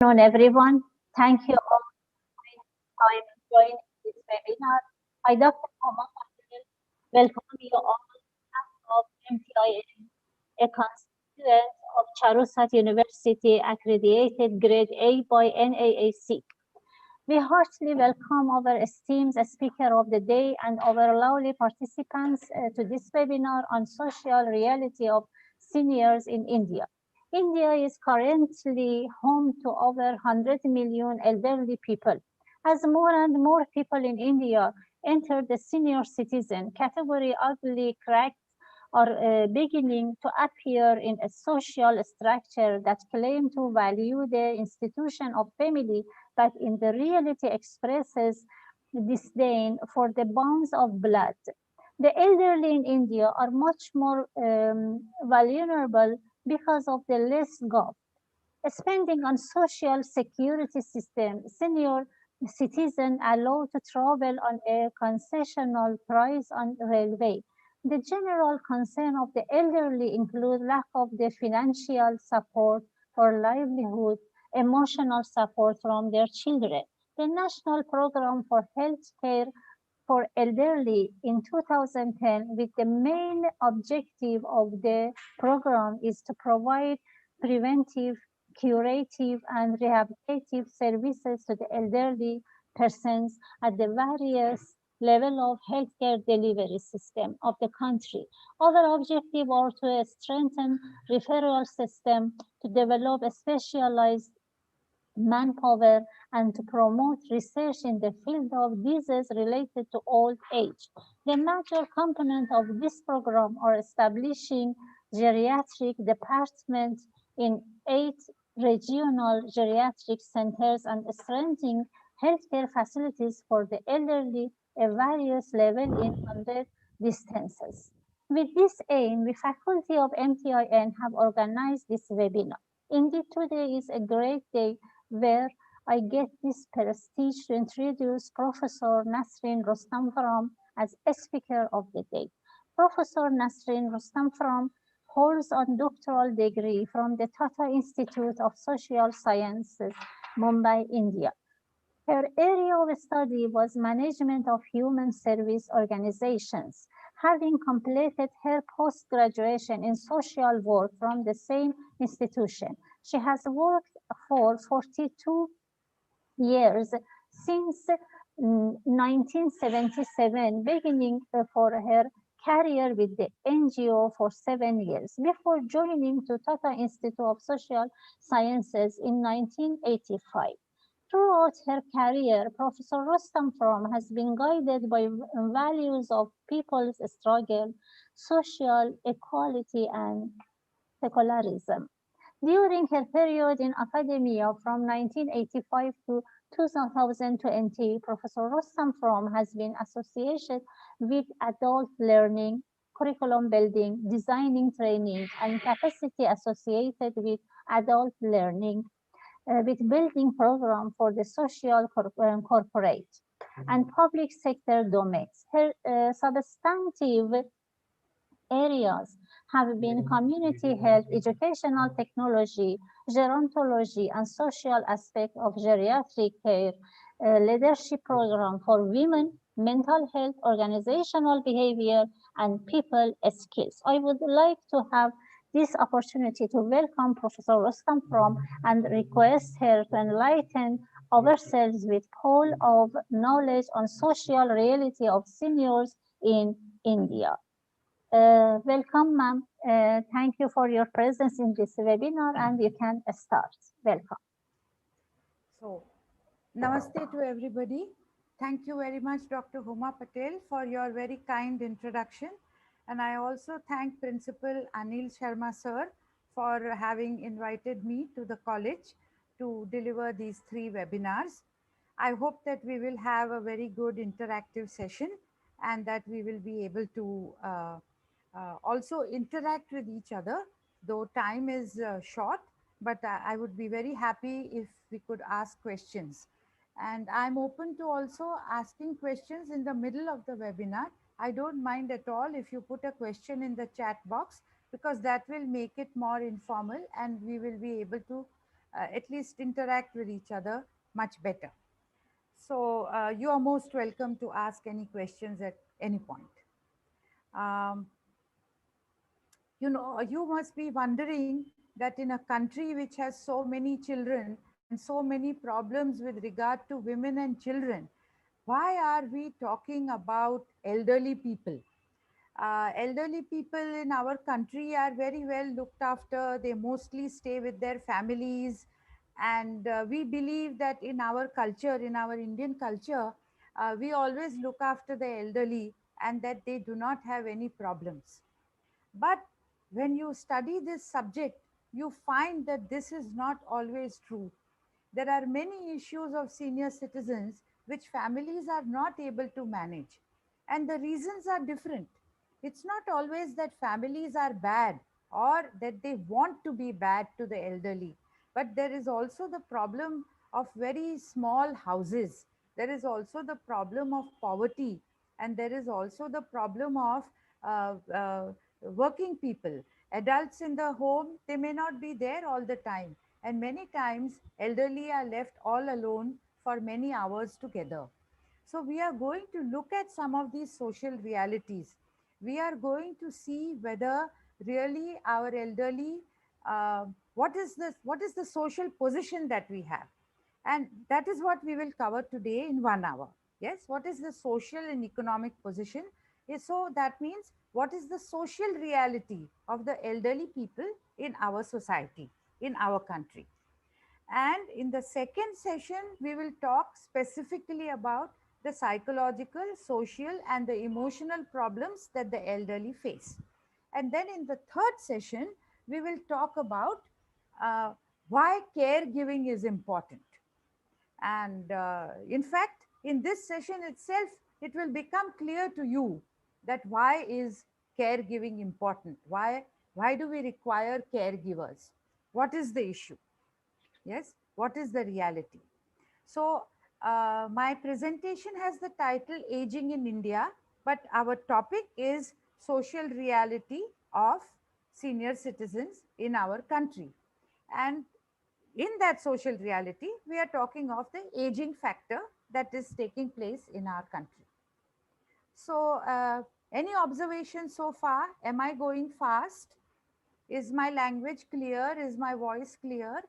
Afternoon, everyone. Thank you all for joining this webinar. I, Dr. Homa Patel, welcome you all of MTIN, a constituent of CHARUSAT University accredited Grade A by NAAC. We heartily welcome our esteemed speaker of the day and our lovely participants to this webinar on social reality of seniors in India. India is currently home to over 100 million elderly people. As more and more people in India enter the senior citizen category, ugly cracks are beginning to appear in a social structure that claim to value the institution of family, but in the reality expresses disdain for the bonds of blood. The elderly in India are much more vulnerable because of the less gov spending on social security system. Senior citizens allowed to travel on a concessional price on railway. The general concern of the elderly include lack of the financial support for livelihood, emotional support from their children. The National Program for Health Care for Elderly in 2010, with the main objective of the program is to provide preventive, curative, and rehabilitative services to the elderly persons at the various level of healthcare delivery system of the country. Other objective are to strengthen referral system, to develop a specialized manpower, and to promote research in the field of diseases related to old age. The major component of this program are establishing geriatric departments in 8 regional geriatric centers and strengthening healthcare facilities for the elderly at various levels in 100 distances. With this aim, the faculty of MTIN have organized this webinar. Indeed, today is a great day where I get this prestige to introduce Professor Nasreen Rostamfaram as a speaker of the day. Professor Nasreen Rostamfaram holds a doctoral degree from the Tata Institute of Social Sciences, Mumbai, India. Her area of study was management of human service organizations. Having completed her postgraduation in social work from the same institution, she has worked for 42 years since 1977, beginning for her career with the NGO for 7 years before joining to Tata Institute of Social Sciences in 1985. Throughout her career, Professor Rostam From has been guided by values of people's struggle, social equality, and secularism. During her period in academia from 1985 to 2020, Professor Rostam From has been associated with adult learning, curriculum building, designing training, and capacity associated with adult learning with building program for the social corporate and public sector domains. Her substantive areas have been community health, educational technology, gerontology, and social aspect of geriatric care, leadership program for women, mental health, organizational behavior, and people skills. I would like to have this opportunity to welcome Professor Rostam From and request her to enlighten ourselves with pool of knowledge on social reality of seniors in India. Welcome, ma'am. Thank you for your presence in this webinar, and you can start. Welcome. So, namaste to everybody. Thank you very much, Dr. Homa Patel, for your very kind introduction. And I also thank Principal Anil Sharma sir for having invited me to the college to deliver these 3 webinars. I hope that we will have a very good interactive session and that we will be able to also interact with each other, though time is short, but I would be very happy if we could ask questions. And I'm open to also asking questions in the middle of the webinar. I don't mind at all if you put a question in the chat box, because that will make it more informal and we will be able to at least interact with each other much better. So you are most welcome to ask any questions at any point. Um, you must be wondering that in a country which has so many children and so many problems with regard to women and children, why are we talking about elderly people? Elderly people in our country are very well looked after. They mostly stay with their families. And we believe that in our culture, in our Indian culture, we always look after the elderly and that they do not have any problems. But when you study this subject, you find that this is not always true. There are many issues of senior citizens which families are not able to manage. And the reasons are different. It's not always that families are bad or that they want to be bad to the elderly, but there is also the problem of very small houses. There is also the problem of poverty, and there is also the problem of uh, uh, working people. Adults in the home, they may not be there all the time, and many times elderly are left all alone for many hours together. So we are going to look at some of these social realities. We are going to see whether really our elderly, uh, what is the social position that we have, and that is what we will cover today in 1 hour. Yes, what is the social and economic position? So that means what is the social reality of the elderly people in our society, in our country. And in the second session, we will talk specifically about the psychological, social, and the emotional problems that the elderly face. And then in the third session, we will talk about uh, why caregiving is important. And in fact, in this session itself, it will become clear to you that why is caregiving important? Why do we require caregivers? What is the issue? Yes, what is the reality? So my presentation has the title Aging in India, but our topic is social reality of senior citizens in our country. And in that social reality, we are talking of the aging factor that is taking place in our country. So any observations so far? Am I going fast? Is my language clear? Is my voice clear?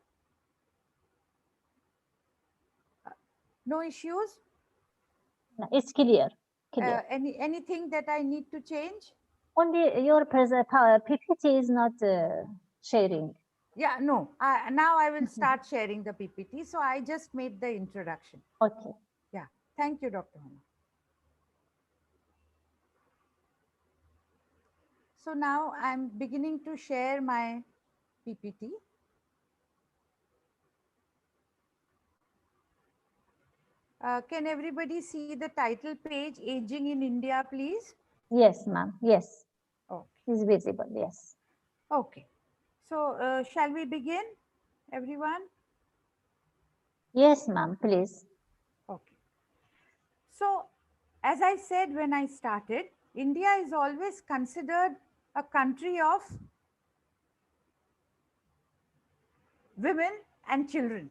No issues? No, it's clear, clear. Anything that I need to change? Only your PPT is not sharing. Yeah, no. Now I will start sharing the PPT. So I just made the introduction. Okay. Yeah. Thank you, Dr. Homa. So now I'm beginning to share my PPT. Can everybody see the title page, Aging in India, please? Yes, ma'am. Yes, Okay. it's visible. Yes. Okay. So shall we begin, everyone? Yes, ma'am. Please. Okay. So, as I said when I started, India is always considered a country of women and children.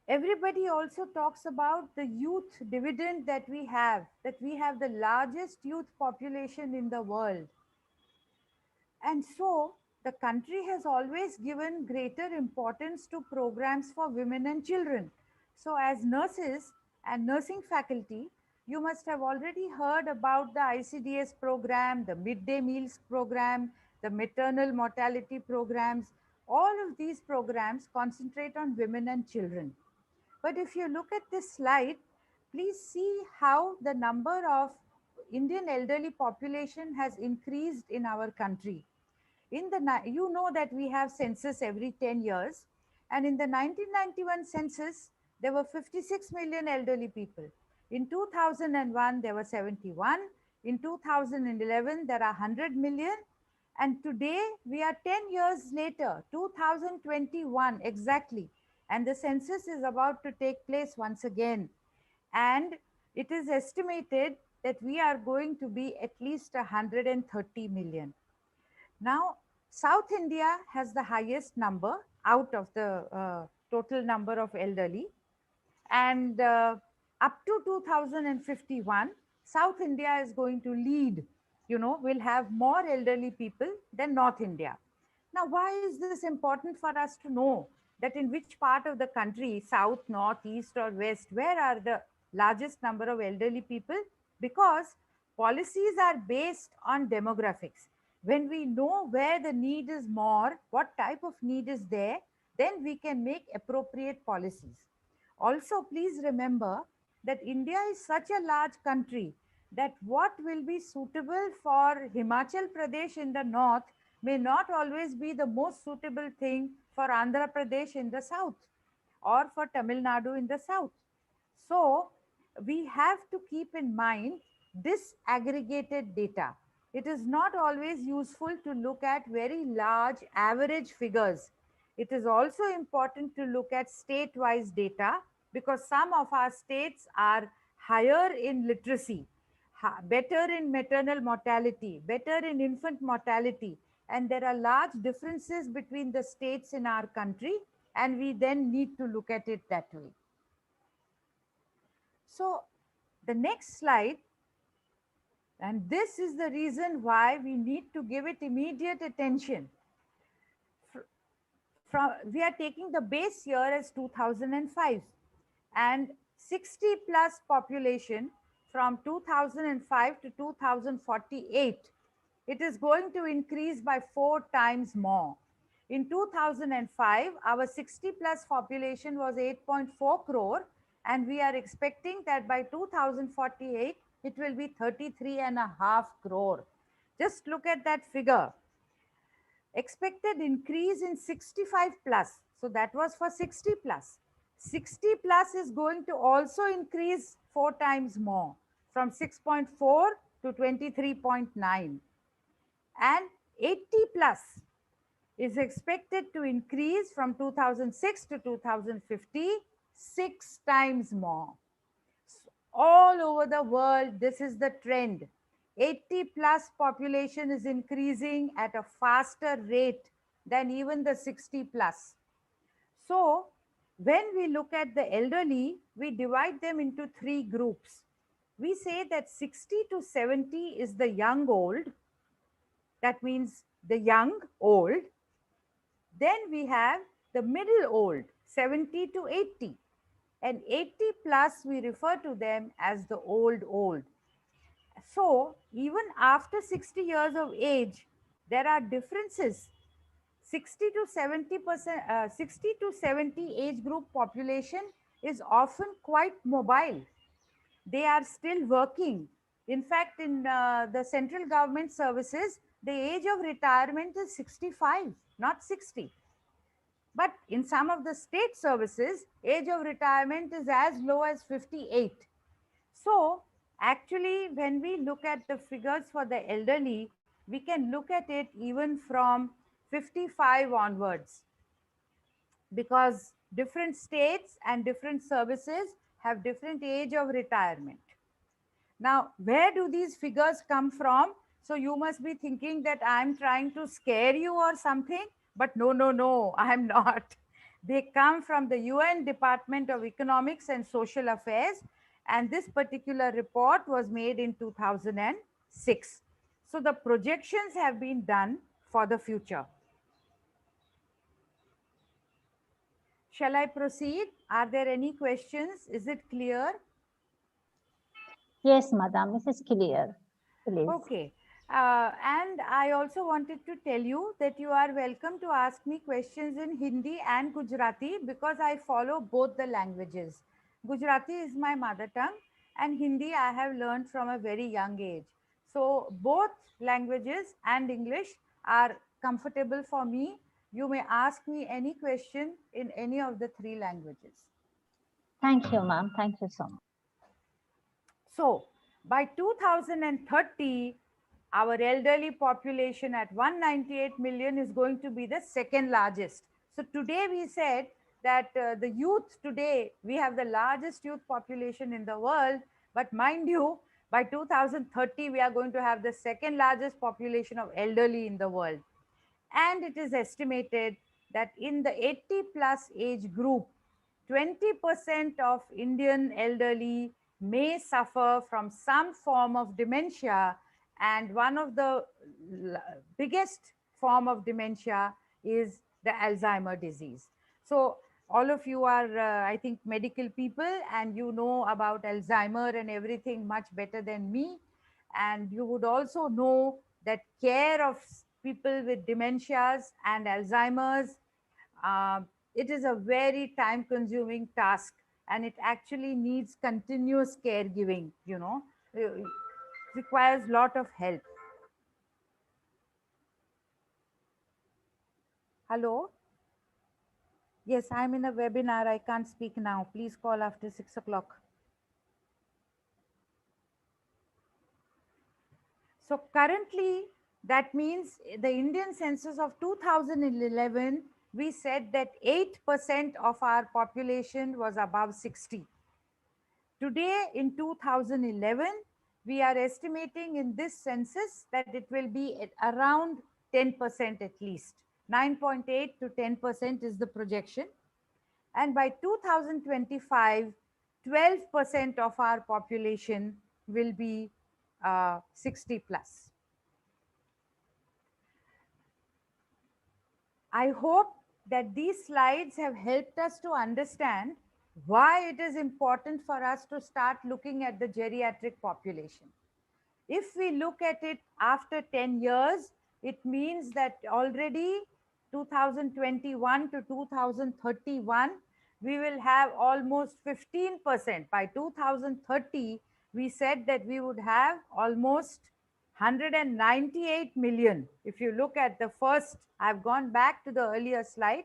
Everybody also talks about the youth dividend that we have the largest youth population in the world. And so the country has always given greater importance to programs for women and children. So, as nurses and nursing faculty, you must have already heard about the ICDS program, the midday meals program, the maternal mortality programs. All of these programs concentrate on women and children. But if you look at this slide, please see how the number of Indian elderly population has increased in our country. You know that we have census every 10 years, and in the 1991 census there were 56 million elderly people. In 2001 there were 71. In 2011 there are 100 million, and today we are 10 years later, 2021 exactly, and the census is about to take place once again. And it is estimated that we are going to be at least 130 million. Now, South India has the highest number, out of the total number of elderly. And up to 2051, South India is going to lead. Will have more elderly people than North India. Now, why is this important for us to know that in which part of the country, south, north, east, or west, where are the largest number of elderly people? Because policies are based on demographics. When we know where the need is more, what type of need is there, then we can make appropriate policies. Also, please remember that India is such a large country that what will be suitable for Himachal Pradesh in the north may not always be the most suitable thing for Andhra Pradesh in the south or for Tamil Nadu in the south. So, we have to keep in mind disaggregated data. It is not always useful to look at very large average figures. It is also important to look at state wise data because some of our states are higher in literacy, better in maternal mortality, better in infant mortality, and there are large differences between the states in our country, and we then need to look at it that way. So, the next slide, and this is the reason why we need to give it immediate attention. We are taking the base year as 2005, and 60 plus population from 2005 to 2048, it is going to increase by 4 times more. In 2005, our 60 plus population was 8.4 crore, and we are expecting that by 2048 it will be 33.5 crore. Just look at that figure. Expected increase in 65 plus. So that was for 60 plus. 60 plus is going to also increase 4 times more from 6.4 to 23.9. And 80 plus is expected to increase from 2006 to 2050 6 times more. All over the world, this is the trend. 80 plus population is increasing at a faster rate than even the 60 plus. So, when we look at the elderly, we divide them into three groups. We say that 60 to 70 is the young old, that means the young old. Then we have the middle old, 70 to 80. And 80 plus, we refer to them as the old old. So, even after 60 years of age, there are differences. 60 to 70%, 60 to 70 age group population is often quite mobile. They are still working. In fact, in the central government services, the age of retirement is 65, not 60. But in some of the state services, age of retirement is as low as 58. So, actually, when we look at the figures for the elderly, we can look at it even from 55 onwards because different states and different services have different age of retirement. Now, where do these figures come from? So, you must be thinking that I'm trying to scare you or something, but no, no, no, I'm not. They come from the UN Department of Economics and Social Affairs, and this particular report was made in 2006. So, the projections have been done for the future. Shall I proceed? Are there any questions? Is it clear? Yes, madam, it is clear. Please. Okay. And I also wanted to tell you that you are welcome to ask me questions in Hindi and Gujarati because I follow both the languages. Gujarati is my mother tongue and Hindi I have learned from a very young age. So both languages and English are comfortable for me. You may ask me any question in any of the three languages. Thank you, ma'am. Thank you so much. So, by 2030, our elderly population at 198 million is going to be the second largest. So, today we said that the youth today, we have the largest youth population in the world. But mind you, by 2030, we are going to have the second largest population of elderly in the world. And it is estimated that in the 80 plus age group, 20% of Indian elderly may suffer from some form of dementia, and one of the biggest form of dementia is the Alzheimer disease. So all of you are, I think, medical people, and you know about Alzheimer and everything much better than me. And you would also know that care of people with dementias and Alzheimer's, uh, it is a very time consuming task, and it actually needs continuous caregiving, requires lot of help. Hello? Yes, I'm in a webinar. I can't speak now. Please call after 6 o'clock. So currently, that means the Indian census of 2011, we said that 8% of our population was above 60. Today, in 2011, we are estimating in this census that it will be at around 10% at least. 9.8 to 10% is the projection. And by 2025, 12% of our population will be 60 plus. I hope that these slides have helped us to understand why it is important for us to start looking at the geriatric population. If we look at it after 10 years, it means that already 2021 to 2031, we will have almost 15%. By 2030, we said that we would have almost 198 million. If you look at the first, I've gone back to the earlier slide.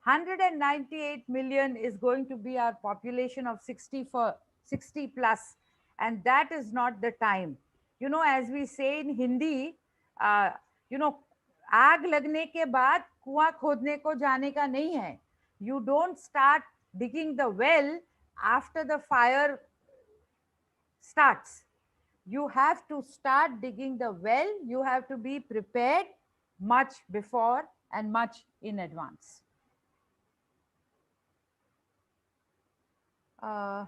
198 million is going to be our population of 60 plus, and that is not the time. As we say in Hindi, uh, you know आग लगने के बाद कुआं खोदने को जाने का नहीं है. You don't start digging the well after the fire starts. You have to start digging the well. You have to be prepared much before and much in advance. uh,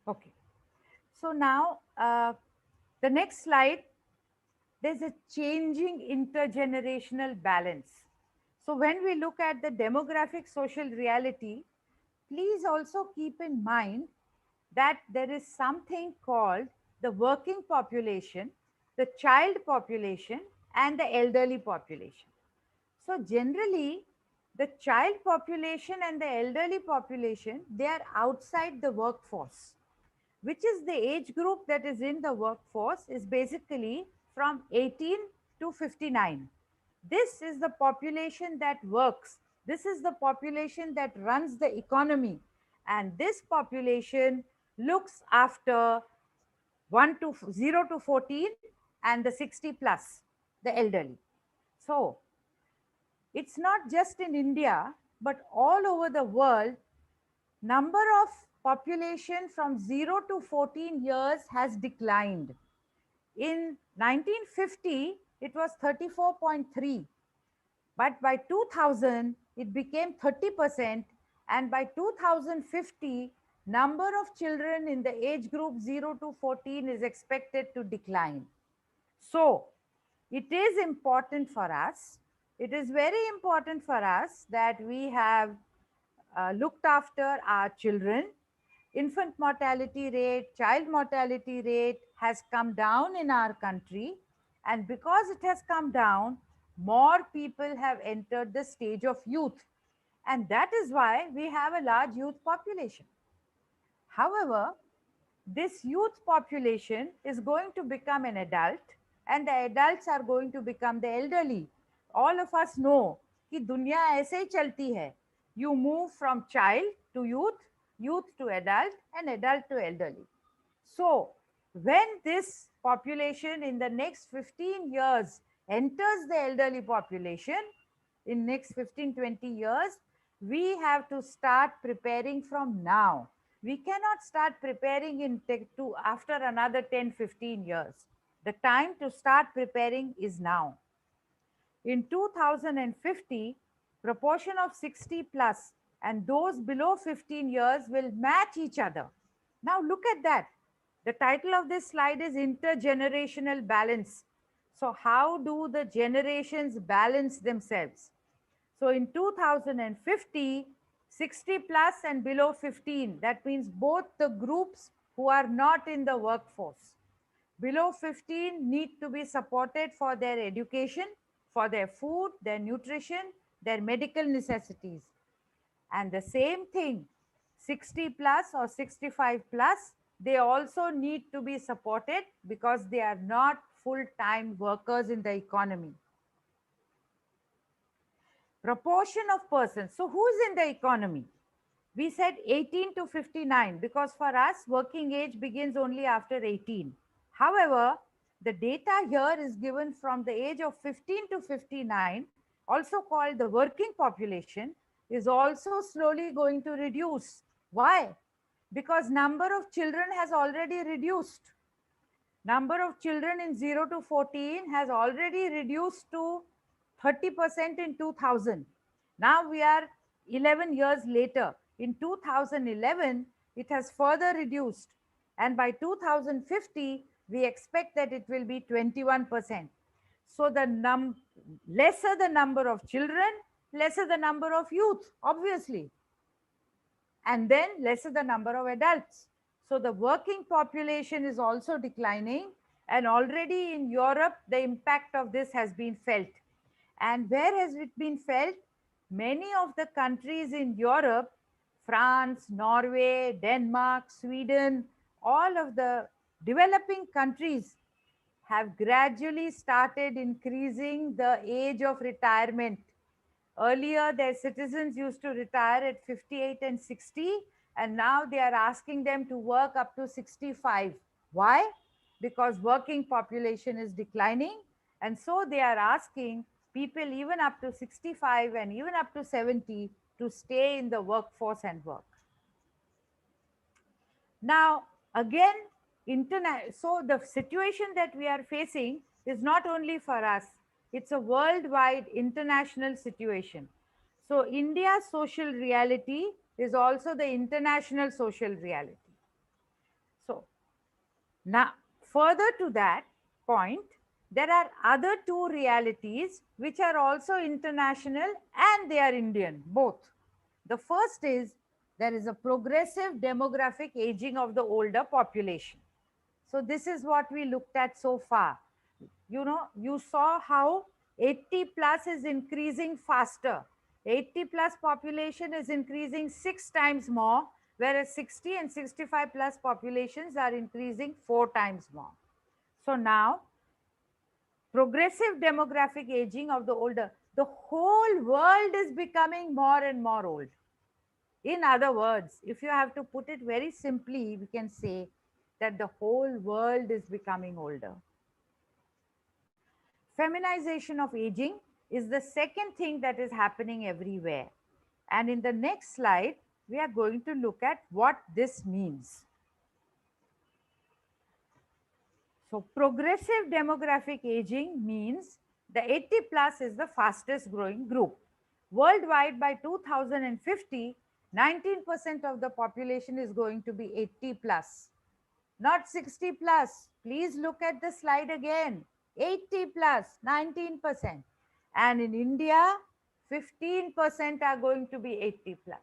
okay, so now the next slide, there's a changing intergenerational balance. So when we look at the demographic social reality, please also keep in mind that there is something called the working population, the child population, and the elderly population. So generally, the child population and the elderly population, they are outside the workforce, which is the age group that is in the workforce is basically from 18 to 59. This is the population that works. This is the population that runs the economy. And this population looks after 1 to 0 to 14 and the 60 plus, the elderly. So it's not just in India, but all over the world, number of population from 0 to 14 years has declined. In 1950, it was 34.3, but by 2000, it became 30%, and by 2050, number of children in the age group 0 to 14 is expected to decline. So, it is important for us, it is very important for us that we have looked after our children. Infant mortality rate, child mortality rate has come down in our country. And because it has come down, more people have entered the stage of youth. And that is why we have a large youth population. However, this youth population is going to become an adult, and the adults are going to become the elderly. All of us know कि दुनिया ऐसे ही चलती है. You move from child to youth, youth to adult, and adult to elderly. So when this population in the next 15 years enters the elderly population, in next 15-20 years, we have to start preparing from now. We cannot start preparing to after another 10-15 years. The time to start preparing is now. In 2050, proportion of 60 plus and those below 15 years will match each other. Now look at that. The title of this slide is Intergenerational Balance. So how do the generations balance themselves? So in 2050, 60 plus and below 15, that means both the groups who are not in the workforce below 15 need to be supported for their education, for their food, their nutrition, their medical necessities. And the same thing, 60 plus or 65 plus, they also need to be supported because they are not full time workers in the economy. Proportion of persons. So, who's in the economy? We said 18 to 59 because for us, working age begins only after 18. However, the data here is given from the age of 15 to 59, also called the working population, is also slowly going to reduce. Why? Because number of children has already reduced. Number of children in 0 to 14 has already reduced to 30% in 2000. Now we are 11 years later. In 2011, it has further reduced. And by 2050, we expect that it will be 21%. So lesser the number of children, lesser the number of youth, obviously, and then lesser the number of adults. So the working population is also declining, and already in Europe, the impact of this has been felt. And where has it been felt? Many of the countries in Europe, France, Norway, Denmark, Sweden, all of the developing countries have gradually started increasing the age of retirement. Earlier, their citizens used to retire at 58 and 60, and now they are asking them to work up to 65. Why? Because working population is declining, and so they are asking people even up to 65 and even up to 70 to stay in the workforce and work. Now, again, so the situation that we are facing is not only for us, it's a worldwide international situation. So, India's social reality is also the international social reality. So, now, further to that point, there are other two realities which are also international and they are Indian, both. The first is there is a progressive demographic aging of the older population. So, this is what we looked at so far. You know, you saw how 80 plus is increasing faster. 80 plus population is increasing 6 times more, whereas 60 and 65 plus populations are increasing 4 times more. So now, progressive demographic aging of the older, the whole world is becoming more and more old. In other words, if you have to put it very simply, we can say that the whole world is becoming older. Feminization of aging is the second thing that is happening everywhere. And in the next slide, we are going to look at what this means. So, progressive demographic aging means the 80 plus is the fastest growing group. Worldwide, by 2050, 19% of the population is going to be 80 plus, not 60 plus. Please look at the slide again. 80 plus, 19%. And in India, 15% are going to be 80 plus.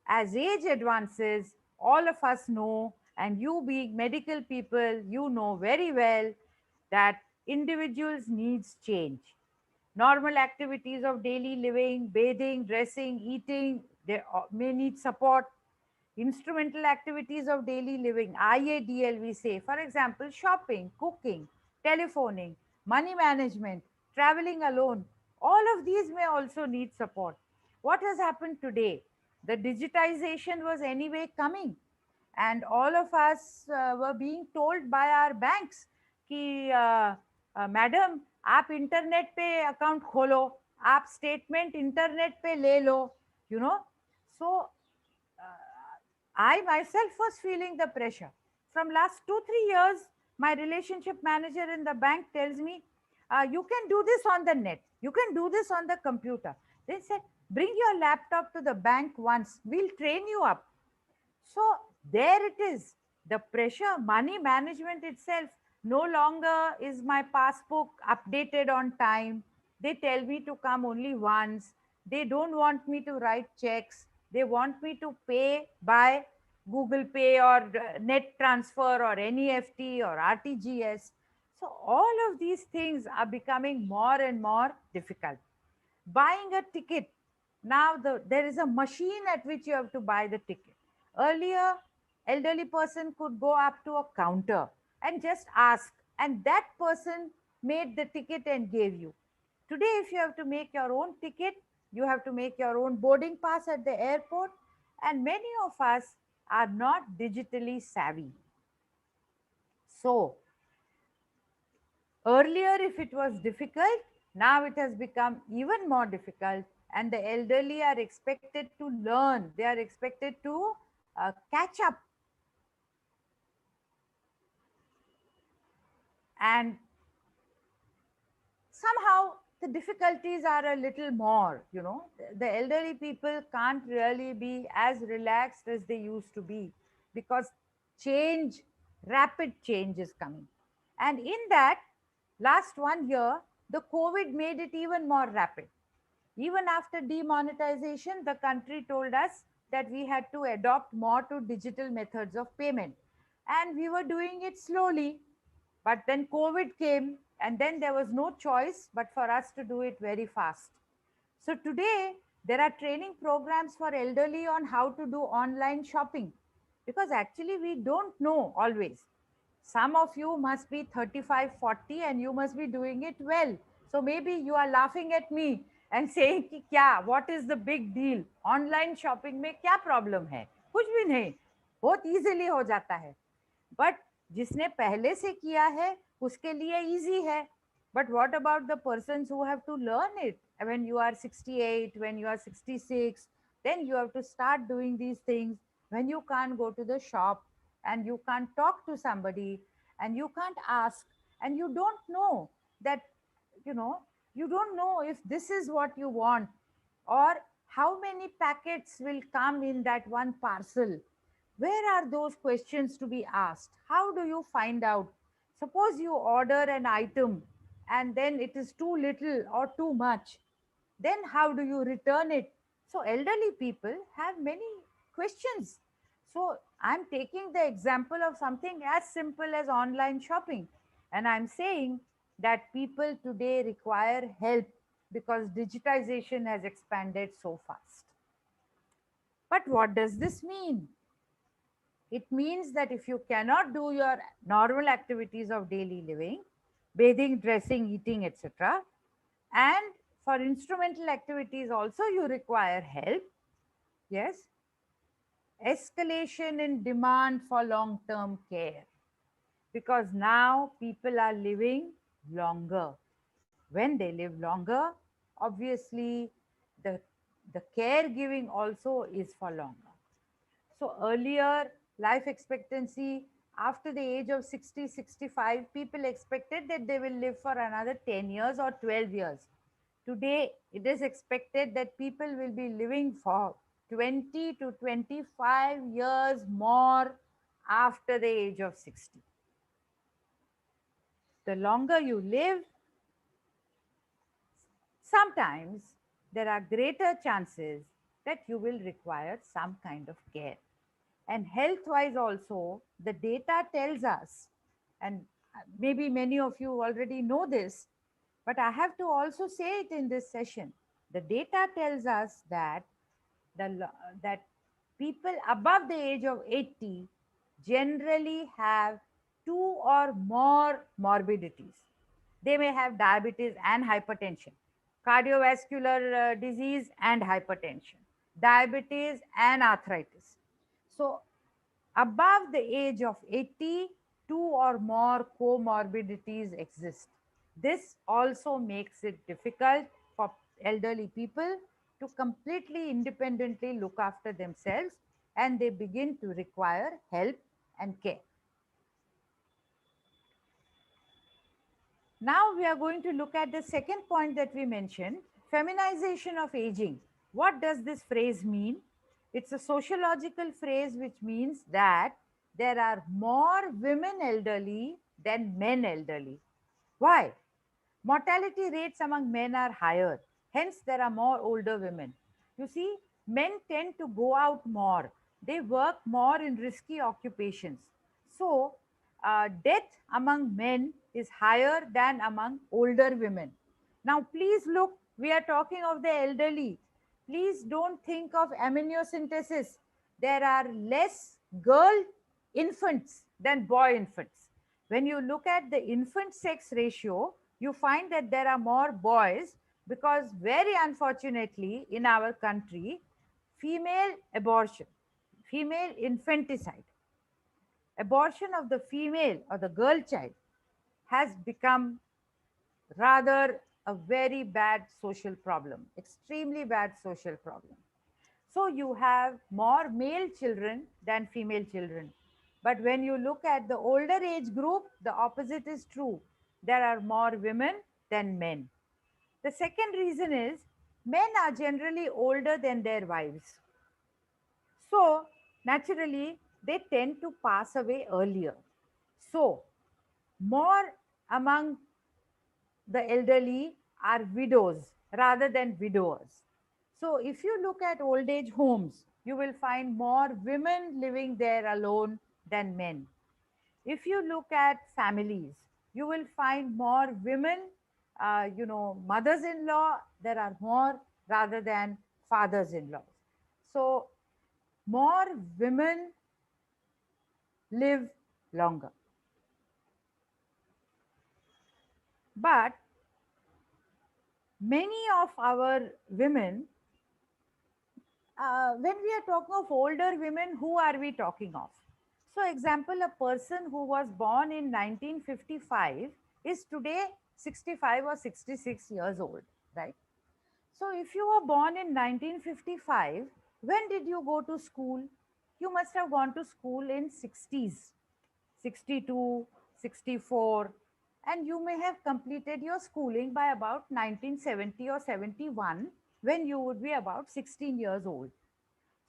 As age advances, all of us know, and you being medical people, you know very well that individuals needs change. Normal activities of daily living, bathing, dressing, eating, they may need support. Instrumental activities of daily living, IADL we say, for example, shopping, cooking, telephoning, money management, traveling alone, all of these may also need support. What has happened today? The digitization was anyway coming, and all of us were being told by our banks कि madam आप internet पे account खोलो, आप statement internet पे ले लो, you know. So I myself was feeling the pressure. From last 2-3 years, my relationship manager in the bank tells me, You can do this on the net. You can do this on the computer. They said, bring your laptop to the bank once. We'll train you up. So there it is. The pressure, money management itself no longer is my passbook updated on time. They tell me to come only once. They don't want me to write checks. They want me to pay by Google Pay or net transfer or NEFT or RTGS. So all of these things are becoming more and more difficult. Buying a ticket, now there is a machine at which you have to buy the ticket. Earlier, elderly person could go up to a counter and just ask, and that person made the ticket and gave you. Today, if you have to make your own ticket, you have to make your own boarding pass at the airport, and many of us are not digitally savvy. So earlier, if it was difficult, now it has become even more difficult, and the elderly are expected to learn, they are expected to catch up. And somehow the difficulties are a little more, you know. The elderly people can't really be as relaxed as they used to be because change, rapid change is coming. And in that, last 1 year, the COVID made it even more rapid. Even after demonetization, the country told us that we had to adopt more to digital methods of payment. And we were doing it slowly. But then COVID came, and then there was no choice but for us to do it very fast. So today, there are training programs for elderly on how to do online shopping because actually we don't know always. Some of you must be 35, 40, and you must be doing it well. So maybe you are laughing at me and saying कि क्या, what is the big deal? Online shopping में क्या problem है? कुछ भी नहीं, बहुत easily हो जाता है. बट जिसने पहले से किया है उसके लिए इजी है. But what about the persons who have to learn it when you are 68, when you are 66, then you have to start doing these things when you can't go to the shop and you can't talk to somebody and you can't ask and you don't know that, you know, you don't know if this is what you want or how many packets will come in that one parcel. Where are those questions to be asked? How do you find out? Suppose you order an item and then it is too little or too much. Then how do you return it? So, elderly people have many questions. So, I'm taking the example of something as simple as online shopping. And I'm saying that people today require help because digitization has expanded so fast. But what does this mean? It means that if you cannot do your normal activities of daily living, bathing, dressing, eating, etc., and for instrumental activities also you require help, yes, escalation in demand for long term care because now people are living longer. When they live longer, obviously the, the caregiving also is for longer. So earlier, life expectancy after the age of 60, 65, people expected that they will live for another 10 years or 12 years. Today, it is expected that people will be living for 20 to 25 years more after the age of 60. The longer you live, sometimes there are greater chances that you will require some kind of care. And health wise also, the data tells us, and maybe many of you already know this, but I have to also say it in this session. The data tells us that that people above the age of 80 generally have two or more morbidities. They may have diabetes and hypertension, cardiovascular disease and hypertension, diabetes and arthritis. So above the age of 80, two or more comorbidities exist. This also makes it difficult for elderly people to completely independently look after themselves and they begin to require help and care. Now we are going to look at the second point that we mentioned, feminization of aging. What does this phrase mean? It's a sociological phrase which means that there are more women elderly than men elderly. Why? Mortality rates among men are higher, hence, there are more older women. You see, men tend to go out more, they work more in risky occupations. So, death among men is higher than among older women. Now, please look, we are talking of the elderly. Please don't think of amniocentesis. There are less girl infants than boy infants. When you look at the infant sex ratio, you find that there are more boys because, very unfortunately, in our country, female abortion, female infanticide, abortion of the female or the girl child has become rather a very bad social problem, extremely bad social problem. So you have more male children than female children. But when you look at the older age group, the opposite is true. There are more women than men. The second reason is men are generally older than their wives. So naturally, they tend to pass away earlier. So, more among the elderly are widows rather than widowers. So, if you look at old age homes, you will find more women living there alone than men. If you look at families, you will find more women, mothers in law, there are more rather than fathers in laws. So, more women live longer. But many of our women, when we are talking of older women, who are we talking of? So, example, a person who was born in 1955 is today 65 or 66 years old, right? So, if you were born in 1955, when did you go to school? You must have gone to school in 60s, 62, 64, and you may have completed your schooling by about 1970 or 71 when you would be about 16 years old.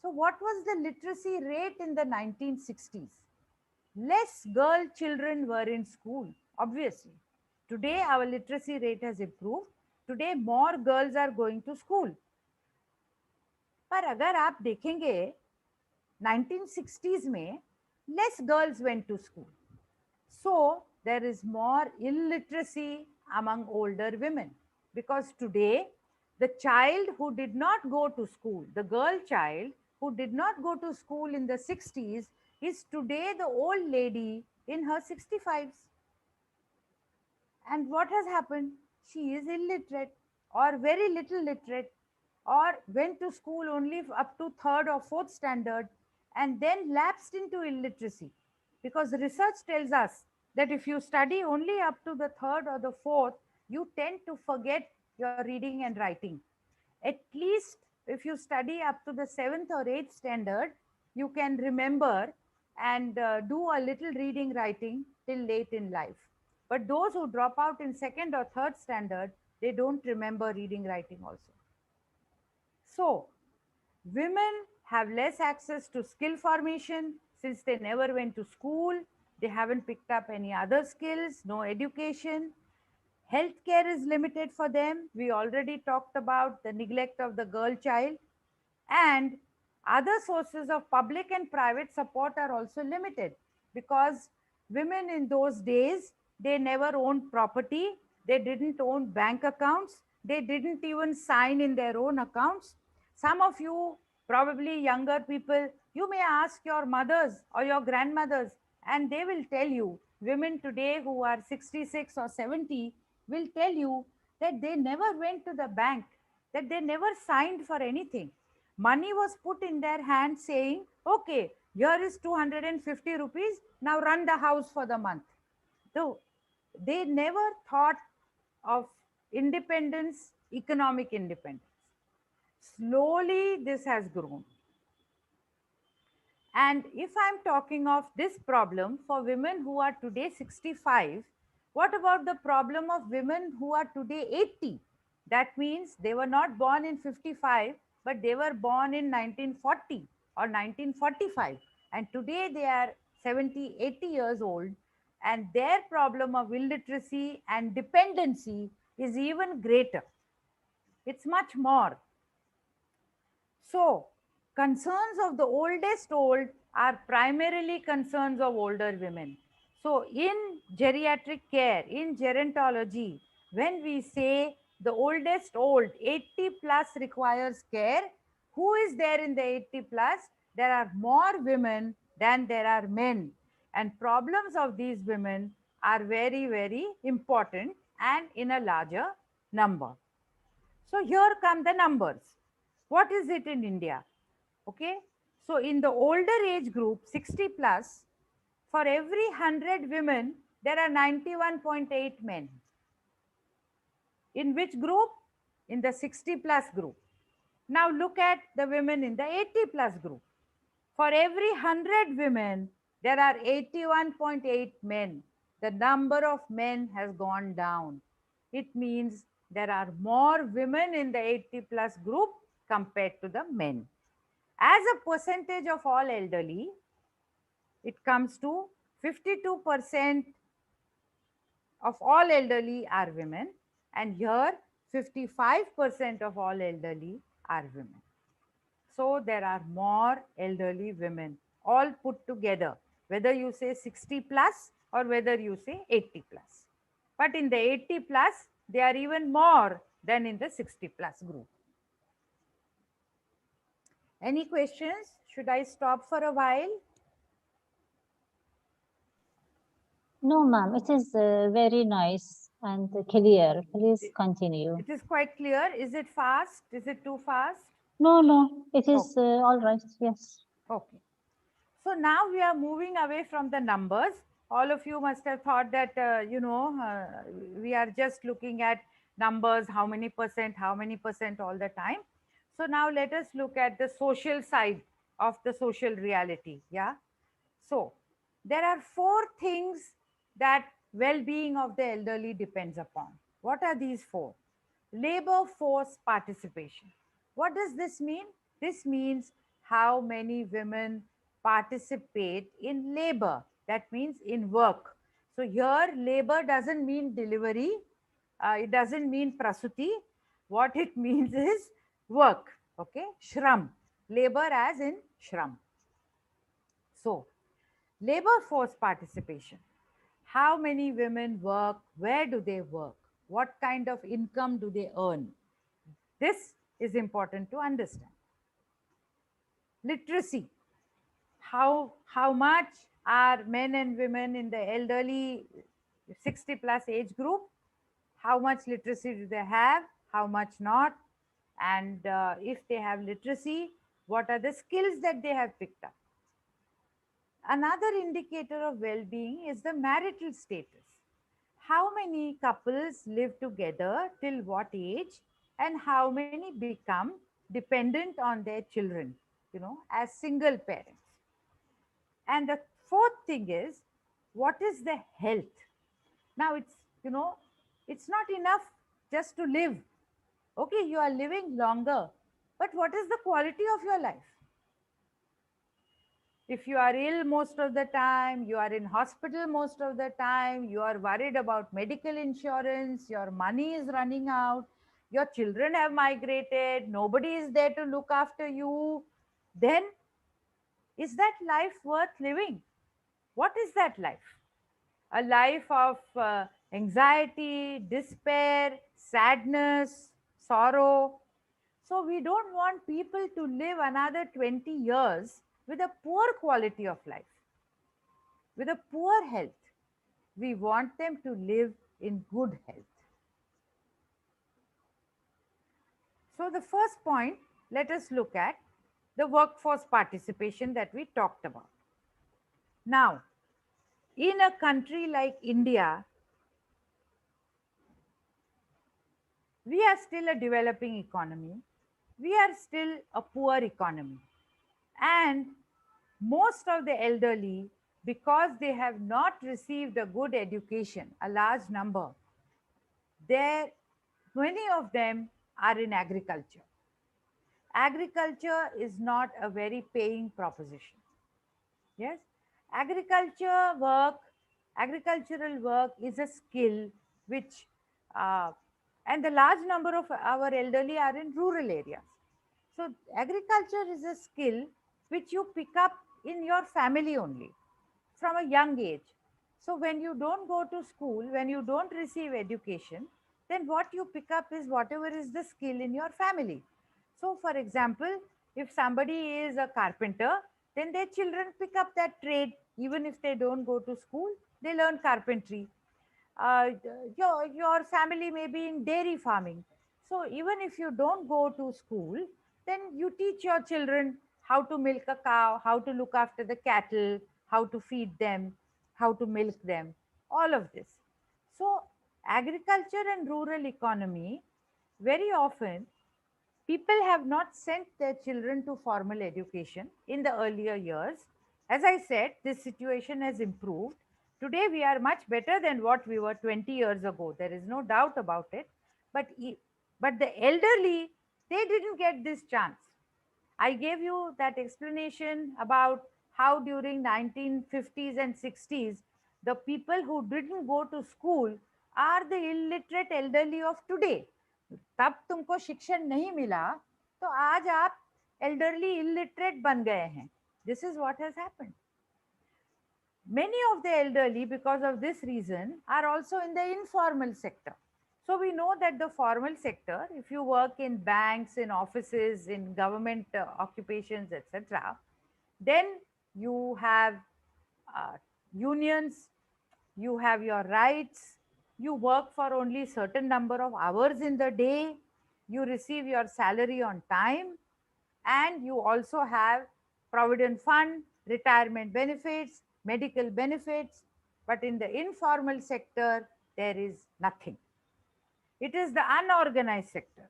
So, what was the literacy rate in the 1960s? Less girl children were in school, obviously. Today, our literacy rate has improved. Today, more girls are going to school. पर अगर आप देखेंगे 1960s में less girls went to school. So there is more illiteracy among older women because today the child who did not go to school, the girl child who did not go to school in the 60s, is today the old lady in her 65s. And what has happened? She is illiterate or very little literate or went to school only up to third or fourth standard and then lapsed into illiteracy. Because research tells us that if you study only up to the third or the fourth, you tend to forget your reading and writing. At least if you study up to the seventh or eighth standard, you can remember and do a little reading writing till late in life. But those who drop out in second or third standard, they don't remember reading writing also. So women have less access to skill formation since they never went to school, they haven't picked up any other skills, no education. Healthcare is limited for them. We already talked about the neglect of the girl child, and other sources of public and private support are also limited because women in those days, they never owned property, they didn't own bank accounts, they didn't even sign in their own accounts. Some of you, probably younger people, you may ask your mothers or your grandmothers and they will tell you, women today who are 66 or 70 will tell you that they never went to the bank, that they never signed for anything. Money was put in their hand saying, okay, here is 250 rupees, now run the house for the month. So they never thought of independence, economic independence. Slowly, this has grown. And if I'm talking of this problem for women who are today 65, What about the problem of women who are today 80? That means they were not born in 55, but they were born in 1940 or 1945. And today they are 70, 80 years old, and their problem of illiteracy and dependency is even greater. It's much more. So, concerns of the oldest old are primarily concerns of older women. So, in geriatric care, in gerontology, when we say the oldest old 80 plus requires care, who is there in the 80 plus? There are more women than there are men. And problems of these women are very, very important and in a larger number. So here come the numbers. What is it in India? Okay. So in the older age group, 60 plus, for every 100 women, there are 91.8 men. In which group? In the 60 plus group. Now look at the women in the 80 plus group. For every 100 women, there are 81.8 men. The number of men has gone down. It means there are more women in the 80 plus group compared to the men. As a percentage of all elderly, it comes to 52% of all elderly are women, and here 55% of all elderly are women. So there are more elderly women all put together, whether you say 60 plus or whether you say 80 plus. But in the 80 plus, they are even more than in the 60 plus group. Any questions? Should I stop for a while? No, ma'am, it is very nice and clear. Please It continue. it is quite clear. Is it fast? Is it too fast? No, no, it is Okay. all right. Yes. Okay. So now we are moving away from the numbers. All of you must have thought that, we are just looking at numbers, how many percent all the time. So now let us look at the social side of the social reality. Yeah. So there are four things that well-being of the elderly depends upon. What are these four? Labor force participation. What does this mean? This means how many women participate in labor. That means in work. So here labor doesn't mean delivery. It doesn't mean prasuti. What it means is work. Okay, shram. Labor as in shram. So labor force participation. How many women work? Where do they work? What kind of income do they earn? This is important to understand. Literacy. How much are men and women in the elderly 60 plus age group? How much literacy do they have? How much not? And if they have literacy, what are the skills that they have picked up? Another indicator of well being is the marital status. How many couples live together till what age, and how many become dependent on their children, as single parents. And the fourth thing is, what is the health? Now, it's not enough just to live. Okay, you are living longer, but what is the quality of your life? If you are ill most of the time, you are in hospital most of the time, you are worried about medical insurance, your money is running out, your children have migrated, nobody is there to look after you, then is that life worth living? What is that life? A life of anxiety, despair, sadness, sorrow. So we don't want people to live another 20 years with a poor quality of life, with a poor health. We want them to live in good health. So the first point, let us look at the workforce participation that we talked about. Now, in a country like India, we are still a developing economy. We are still a poor economy. And most of the elderly because they have not received a good education, a large number, there many of them are in agriculture. Agriculture is not a very paying proposition. Yes, agriculture work, agricultural work is a skill which, uh, and the large number of our elderly are in rural areas. So, agriculture is a skill which you pick up in your family only from a young age. So, when you don't go to school, when you don't receive education, then what you pick up is whatever is the skill in your family. So, for example, if somebody is a carpenter, then their children pick up that trade. Even if they don't go to school, they learn carpentry. Your family may be in dairy farming. So even if you don't go to school, then you teach your children how to milk a cow, how to look after the cattle, how to feed them, how to milk them, all of this. So agriculture and rural economy, very often people have not sent their children to formal education in the earlier years. As I said, this situation has improved. Today, we are much better than what we were 20 years ago. There is no doubt about it. But, but the elderly, they didn't get this chance. I gave you that explanation about how during 1950s and 60s, the people who didn't go to school are the illiterate elderly of today. तब तुमको शिक्षण नहीं मिला तो आज आप elderly illiterate बन गए हैं. This is what has happened. Many of the elderly, because of this reason, are also in the informal sector. So we know that the formal sector, if you work in banks, in offices, in government occupations, etc., then you have unions, you have your rights, you work for only certain number of hours in the day, you receive your salary on time, and you also have provident fund, retirement benefits, medical benefits. But in the informal sector, there is nothing. It is the unorganized sector.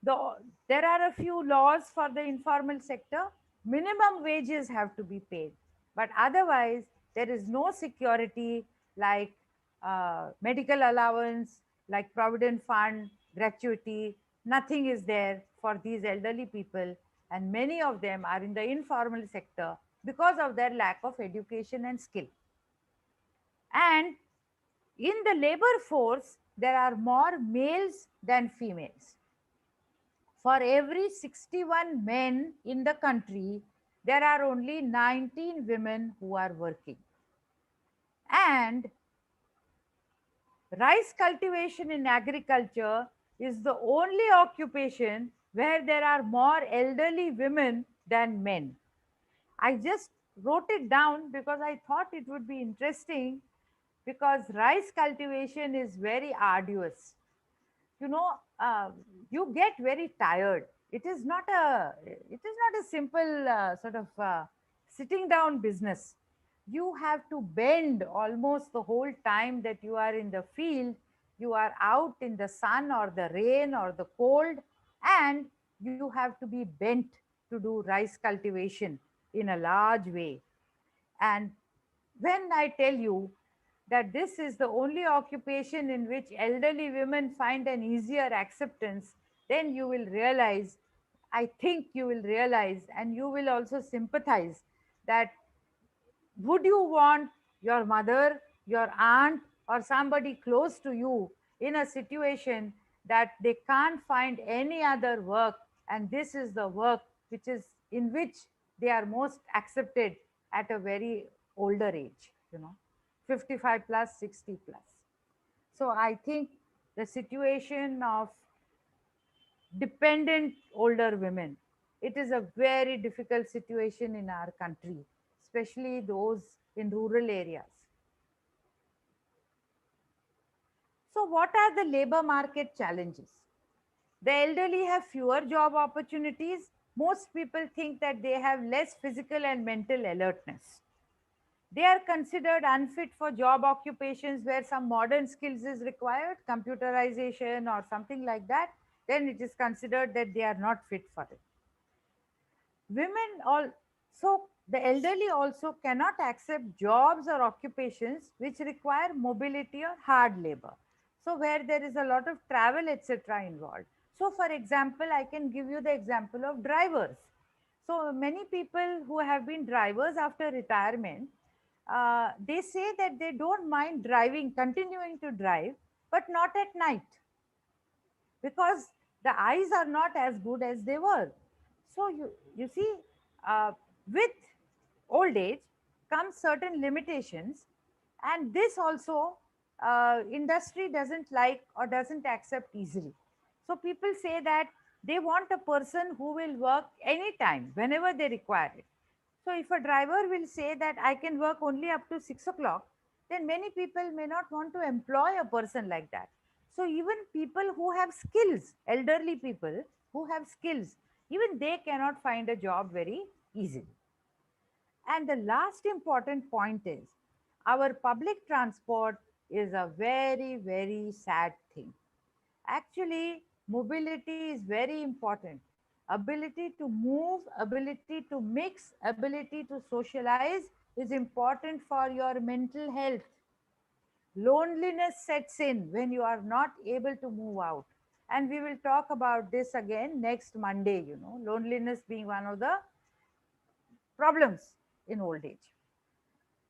There are a few laws for the informal sector. Minimum wages have to be paid, but otherwise there is no security like medical allowance, like provident fund, gratuity. Nothing is there for these elderly people, and many of them are in the informal sector because of their lack of education and skill. And in the labor force, there are more males than females. For every 61 men in the country, there are only 19 women who are working. And rice cultivation in agriculture is the only occupation where there are more elderly women than men. I just wrote it down because I thought it would be interesting, because rice cultivation is very arduous. you know you get very tired. It is not a simple sort of sitting down business. You have to bend almost the whole time that you are in the field. You are out in the sun or the rain or the cold, and you have to be bent to do rice cultivation in a large way. And when I tell you that this is the only occupation in which elderly women find an easier acceptance, then you will realize, I think you will realize, and you will also sympathize that would you want your mother, your aunt, or somebody close to you in a situation that they can't find any other work, and this is the work which is in which they are most accepted at a very older age, 55 plus, 60 plus. So I think the situation of dependent older women, it is a very difficult situation in our country, especially those in rural areas. So what are the labor market challenges? The elderly have fewer job opportunities. Most people think that they have less physical and mental alertness. They are considered unfit for job occupations where some modern skills is required, computerization or something like that. Then it is considered that they are not fit for it. Women all So the elderly also cannot accept jobs or occupations which require mobility or hard labor. So where there is a lot of travel, etc. involved. So for example, I can give you the example of drivers. So many people who have been drivers after retirement, they say that they don't mind driving, continuing to drive, but not at night because the eyes are not as good as they were. So you see, with old age comes certain limitations, and this also industry doesn't like or doesn't accept easily. So people say that they want a person who will work anytime whenever they require it. So if a driver will say that I can work only up to 6 o'clock, then many people may not want to employ a person like that. So even people who have skills, elderly people who have skills, even they cannot find a job very easily. And the last important point is our public transport is a very, very sad thing. Actually, mobility is very important. Ability to move, ability to mix, ability to socialize is important for your mental health. Loneliness sets in when you are not able to move out. And we will talk about this again next Monday, loneliness being one of the problems in old age.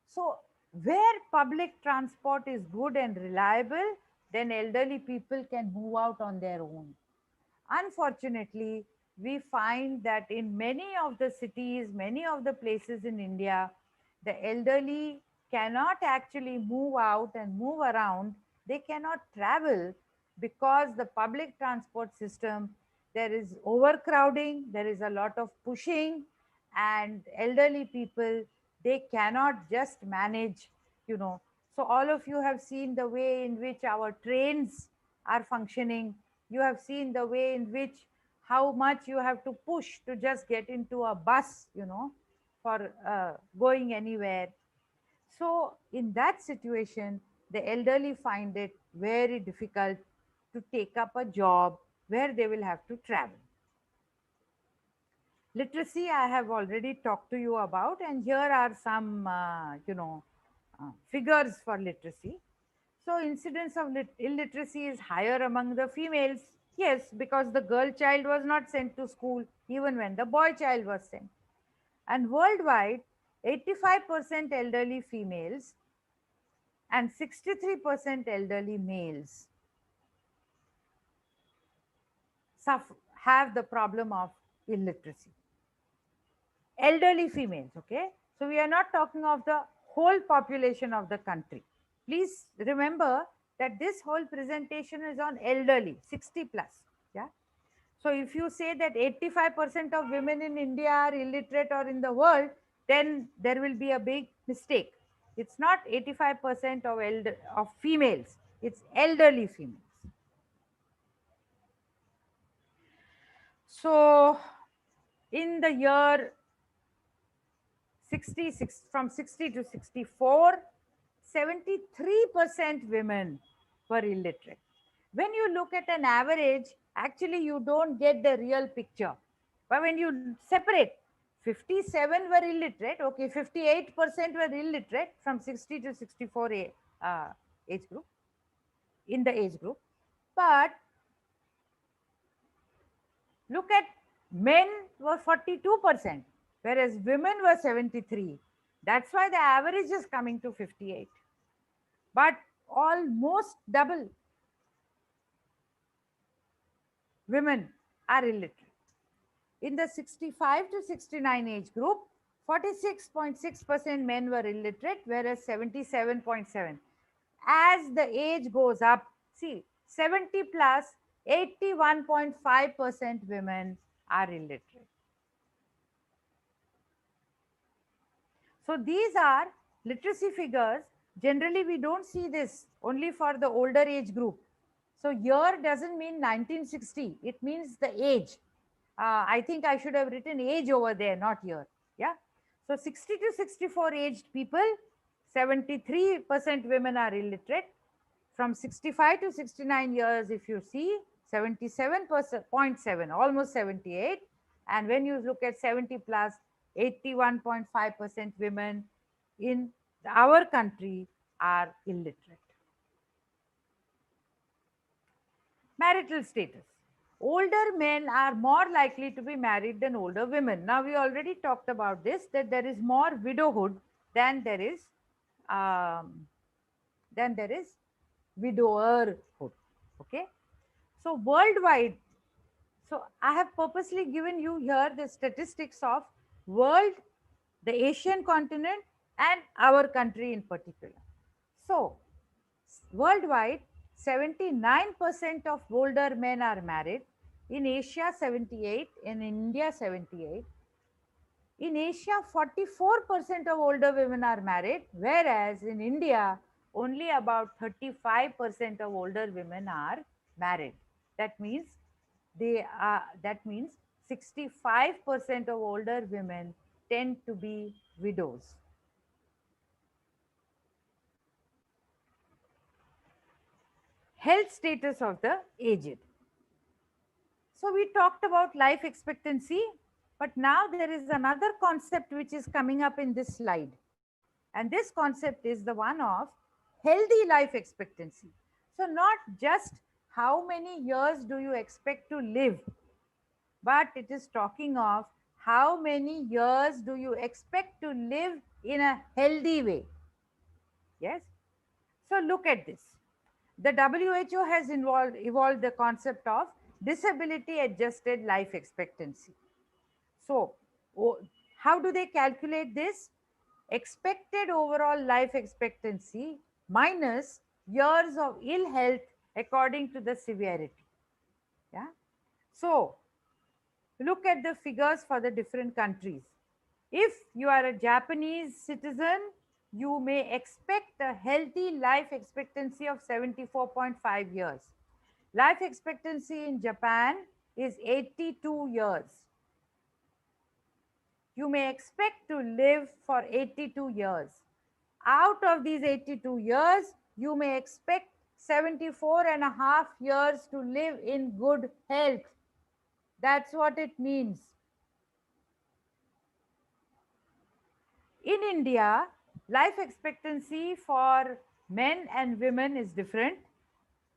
So, where public transport is good and reliable, then elderly people can move out on their own. Unfortunately, we find that in many of the cities, many of the places in India, the elderly cannot actually move out and move around. They cannot travel because the public transport system, there is overcrowding, there is a lot of pushing, and elderly people, they cannot just manage, you know. So, all of you have seen the way in which our trains are functioning. You have seen the way in which how much you have to push to just get into a bus, for going anywhere. So in that situation, the elderly find it very difficult to take up a job where they will have to travel. Literacy I have already talked to you about, and here are some figures for literacy. So incidence of illiteracy is higher among the females. Yes, because the girl child was not sent to school even when the boy child was sent. And worldwide, 85% elderly females and 63% elderly males have the problem of illiteracy. Elderly females, okay? So we are not talking of the whole population of the country. Please remember that this whole presentation is on elderly, 60 plus. Yeah. So if you say that 85% of women in India are illiterate or in the world, then there will be a big mistake. It's not 85% of females, it's elderly females. So in the year 66, from 60 to 64, 73% women were illiterate. When you look at an average, actually you don't get the real picture. But when you separate, 57 were illiterate, okay, 58% were illiterate from 60 to 64 age group, in the age group. But look at men were 42%, whereas women were 73. That's why the average is coming to 58. But almost double women are illiterate. In the 65 to 69 age group, 46.6% men were illiterate, whereas 77.7. As the age goes up, see, 70 plus, 81.5% women are illiterate. So these are literacy figures. Generally, we don't see this only for the older age group. So year doesn't mean 1960. It means the age. I think I should have written age over there, not year. Yeah. So 60 to 64 aged people, 73% women are illiterate. From 65 to 69 years, if you see, 77.7, almost 78. And when you look at 70 plus, 81.5% women in our country are illiterate. Marital status. Older men are more likely to be married than older women. Now, we already talked about this, that there is more widowhood than there is um, widowerhood. Okay. So, worldwide, so I have purposely given you here the statistics of world, the Asian continent, and our country in particular. So, worldwide, 79% of older men are married. In Asia, 78. In India, 78. In Asia, 44% of older women are married, whereas in India, only about 35% of older women are married. That means that means 65% of older women tend to be widows. Health status of the aged. So we talked about life expectancy, but now there is another concept which is coming up in this slide. And this concept is the one of healthy life expectancy. So, not just how many years do you expect to live, but it is talking of how many years do you expect to live in a healthy way. Yes. So, look at this. The WHO has evolved the concept of disability adjusted life expectancy. So, oh, how do they calculate this? Expected overall life expectancy minus years of ill health according to the severity. Yeah. So, look at the figures for the different countries. If you are a Japanese citizen, you may expect a healthy life expectancy of 74.5 years. Life expectancy in Japan is 82 years. You may expect to live for 82 years. Out of these 82 years, you may expect 74 and a half years to live in good health. That's what it means. In India, life expectancy for men and women is different.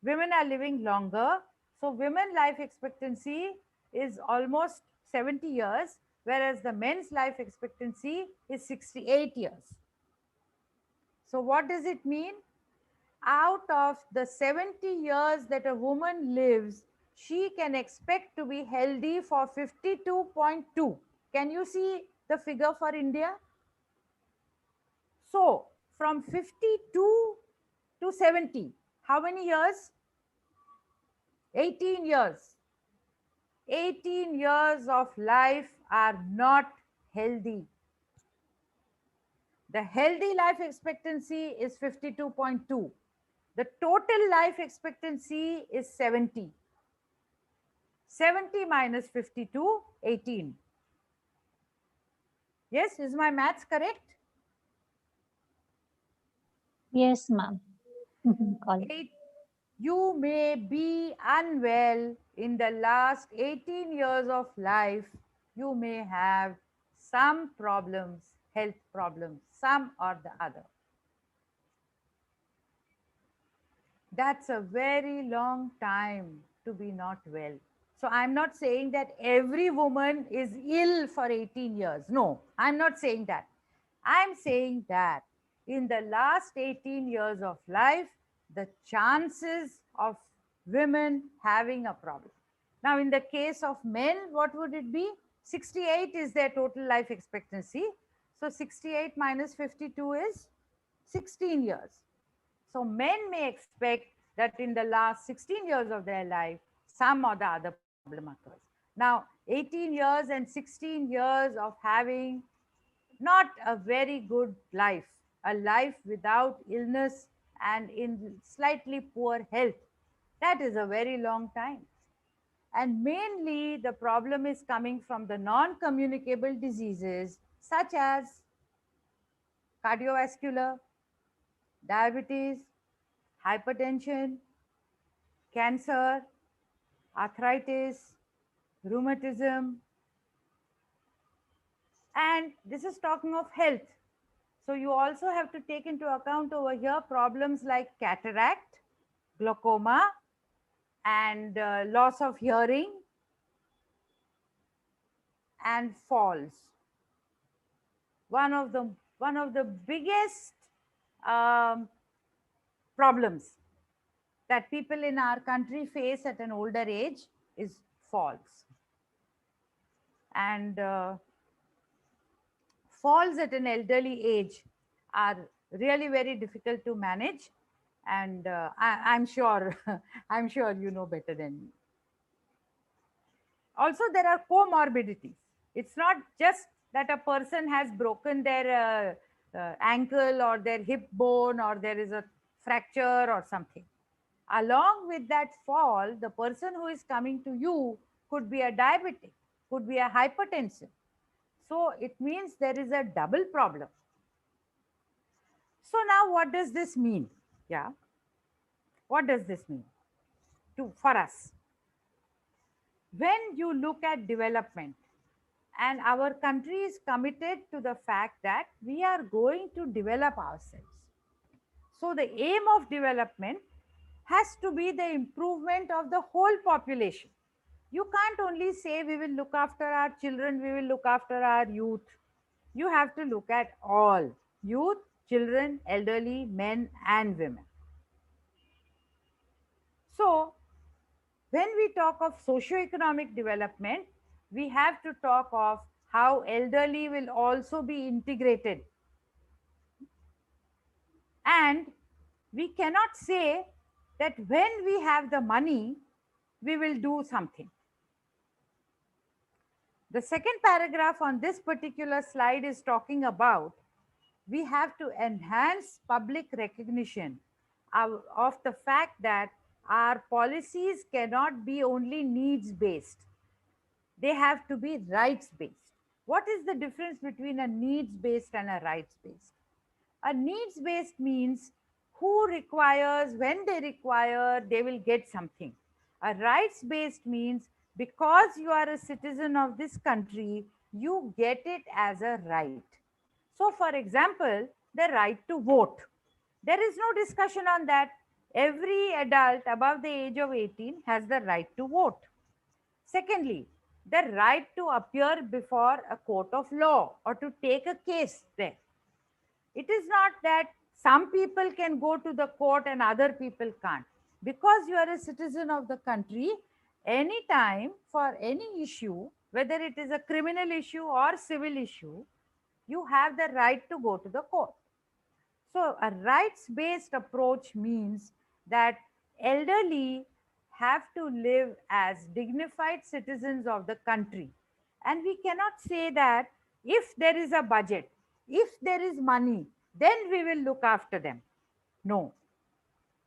Women are living longer. So, women life expectancy is almost 70 years, whereas the men's life expectancy is 68 years. So, what does it mean? Out of the 70 years that a woman lives, she can expect to be healthy for 52.2. Can you see the figure for India? So, from 52 to 70, how many years? 18 years. 18 years of life are not healthy. The healthy life expectancy is 52.2. The total life expectancy is 70. 70 minus 52, 18. Yes, is my maths correct? Yes, ma'am. Correct. Eight, you may be unwell in the last 18 years of life. You may have some problems, health problems, some or the other. That's a very long time to be not well. So I'm not saying that every woman is ill for 18 years. No, I'm not saying that. I'm saying that in the last 18 years of life, the chances of women having a problem. Now, in the case of men, what would it be? 68 is their total life expectancy. So 68 minus 52 is 16 years. So men may expect that in the last 16 years of their life, some or the other problem occurs. Now, 18 years and 16 years of having not a very good life, a life without illness and in slightly poor health, that is a very long time. And mainly the problem is coming from the non communicable diseases such as cardiovascular, diabetes, hypertension, cancer, arthritis, rheumatism, And this is talking of health. So you also have to take into account over here problems like cataract, glaucoma, and loss of hearing and falls. One of the biggest um, problems that people in our country face at an older age is falls. And falls at an elderly age are really very difficult to manage. And I'm sure, I'm sure you know better than me. Also, there are comorbidities. It's not just that a person has broken their ankle or their hip bone or there is a fracture or something. Along with that fall, the person who is coming to you could be a diabetic, could be a hypertensive. So it means there is a double problem. So now what does this mean? Yeah, what does this mean for us? When you look at development, and our country is committed to the fact that we are going to develop ourselves. So the aim of development has to be the improvement of the whole population. You can't only say we will look after our children, we will look after our youth. You have to look at all youth, children, elderly, men, and women. So, when we talk of socio-economic development, we have to talk of how elderly will also be integrated. And we cannot say that when we have the money, we will do something. The second paragraph on this particular slide is talking about we have to enhance public recognition of the fact that our policies cannot be only needs based, they have to be rights based. What is the difference between a needs based and a rights based? A needs based means who requires, when they require, they will get something. A rights based means because you are a citizen of this country, you get it as a right. So, for example, the right to vote. There is no discussion on that. Every adult above the age of 18 has the right to vote. Secondly, the right to appear before a court of law or to take a case there. It is not that some people can go to the court and other people can't. Because you are a citizen of the country, anytime for any issue, whether it is a criminal issue or civil issue, you have the right to go to the court. So, a rights based approach means that elderly have to live as dignified citizens of the country. And we cannot say that if there is a budget, if there is money, then we will look after them. No,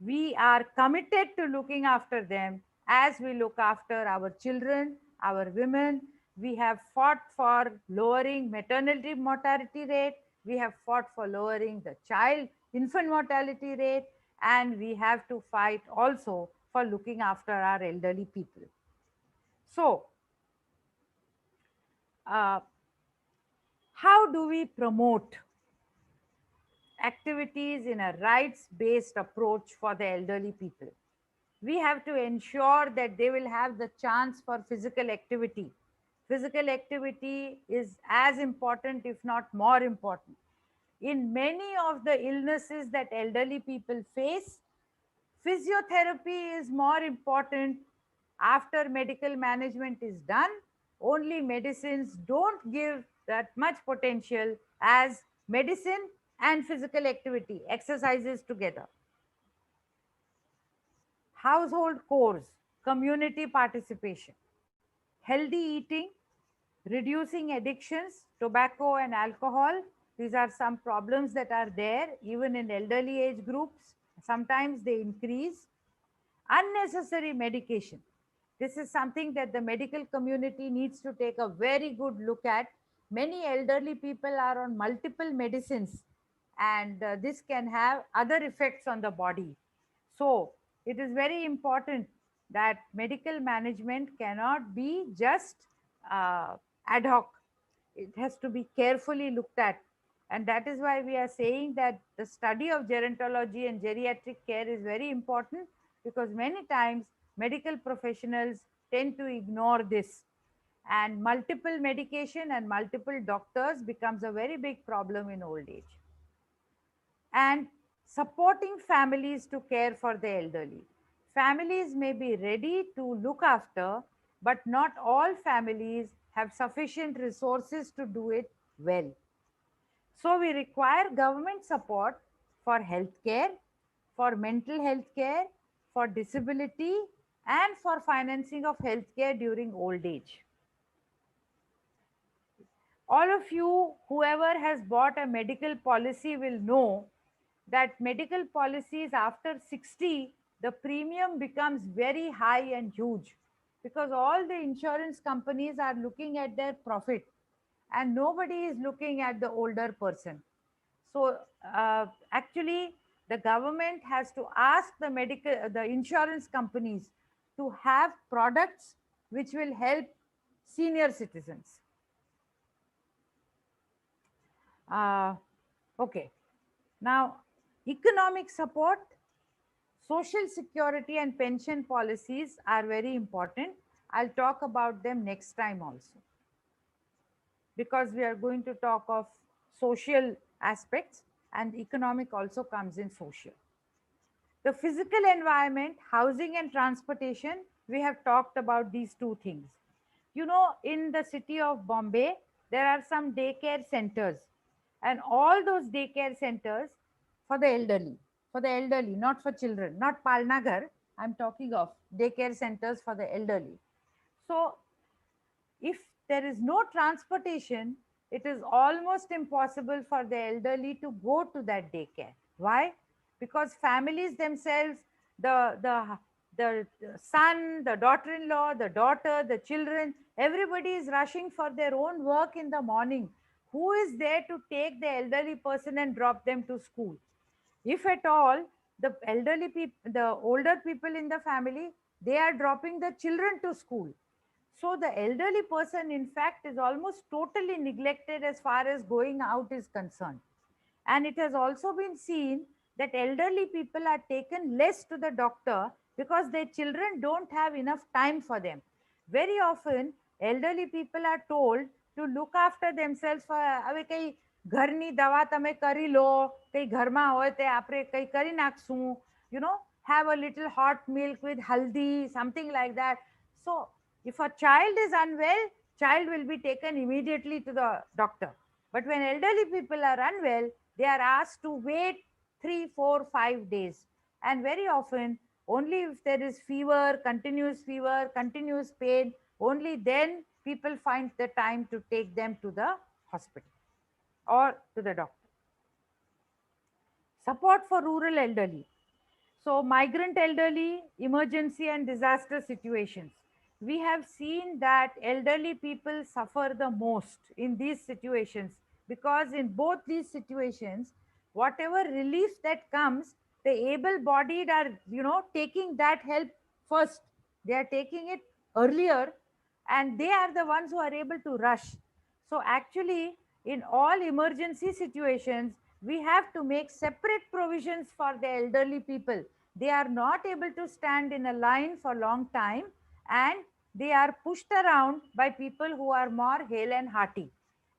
we are committed to looking after them as we look after our children, our women. We have fought for lowering maternity mortality rate. We have fought for lowering the child infant mortality rate. And we have to fight also for looking after our elderly people. So, uh, how do we promote activities in a rights based approach for the elderly people? We have to ensure that they will have the chance for physical activity. Physical activity is as important, if not more important. In many of the illnesses that elderly people face, physiotherapy is more important after medical management is done. Only medicines don't give that much potential as medicine and physical activity, exercises together. Household chores, community participation, healthy eating, reducing addictions, tobacco and alcohol. These are some problems that are there even in elderly age groups. Sometimes they increase. Unnecessary medication. This is something that the medical community needs to take a very good look at. Many elderly people are on multiple medicines, and this can have other effects on the body. So, it is very important that medical management cannot be just ad hoc. It has to be carefully looked at. And that is why we are saying that the study of gerontology and geriatric care is very important, because many times medical professionals tend to ignore this, and multiple medication and multiple doctors becomes a very big problem in old age. And supporting families to care for the elderly. Families may be ready to look after, but not all families have sufficient resources to do it well. So we require government support for health care, for mental health care, for disability, and for financing of health care during old age. All of you, whoever has bought a medical policy, will know that medical policies after 60, the premium becomes very high and huge, because all the insurance companies are looking at their profit and nobody is looking at the older person. So actually, the government has to ask the insurance companies to have products which will help senior citizens. uh, okay, now, economic support, social security and pension policies are very important. I'll talk about them next time also, because we are going to talk of social aspects, and economic also comes in social. The physical environment, housing and transportation, we have talked about these two things. You know, in the city of Bombay, there are some daycare centers, and all those daycare centers for the elderly, not for children, not Palnagar. I'm talking of daycare centers for the elderly. So if there is no transportation, it is almost impossible for the elderly to go to that daycare. Why? Because families themselves, the son, the daughter-in-law, the daughter, the children, everybody is rushing for their own work in the morning. Who is there to take the elderly person and drop them to school? If at all, the older people in the family, they are dropping the children to school. So the elderly person, in fact, is almost totally neglected as far as going out is concerned. And it has also been seen that elderly people are taken less to the doctor because their children don't have enough time for them. Very often, elderly people are told to look after themselves. હવે કઈ ઘરની દવા તમે કરી લો, કઈ ઘરમાં હોય તે આપણે કઈ કરી નાખશું, you know, have a little hot milk with haldi, something like that. So if a child is unwell, child will be taken immediately to the doctor. But when elderly people are unwell, they are asked to wait 3, 4, 5 days. And very often, only if there is fever, continuous pain, only then people find the time to take them to the hospital or to the doctor. Support for rural elderly. So, migrant elderly, emergency and disaster situations. We have seen that elderly people suffer the most in these situations, because in both these situations, whatever relief that comes, the able bodied are, taking that help first. They are taking it earlier, and they are the ones who are able to rush. So, actually, in all emergency situations, we have to make separate provisions for the elderly people. They are not able to stand in a line for long time, and they are pushed around by people who are more hale and hearty.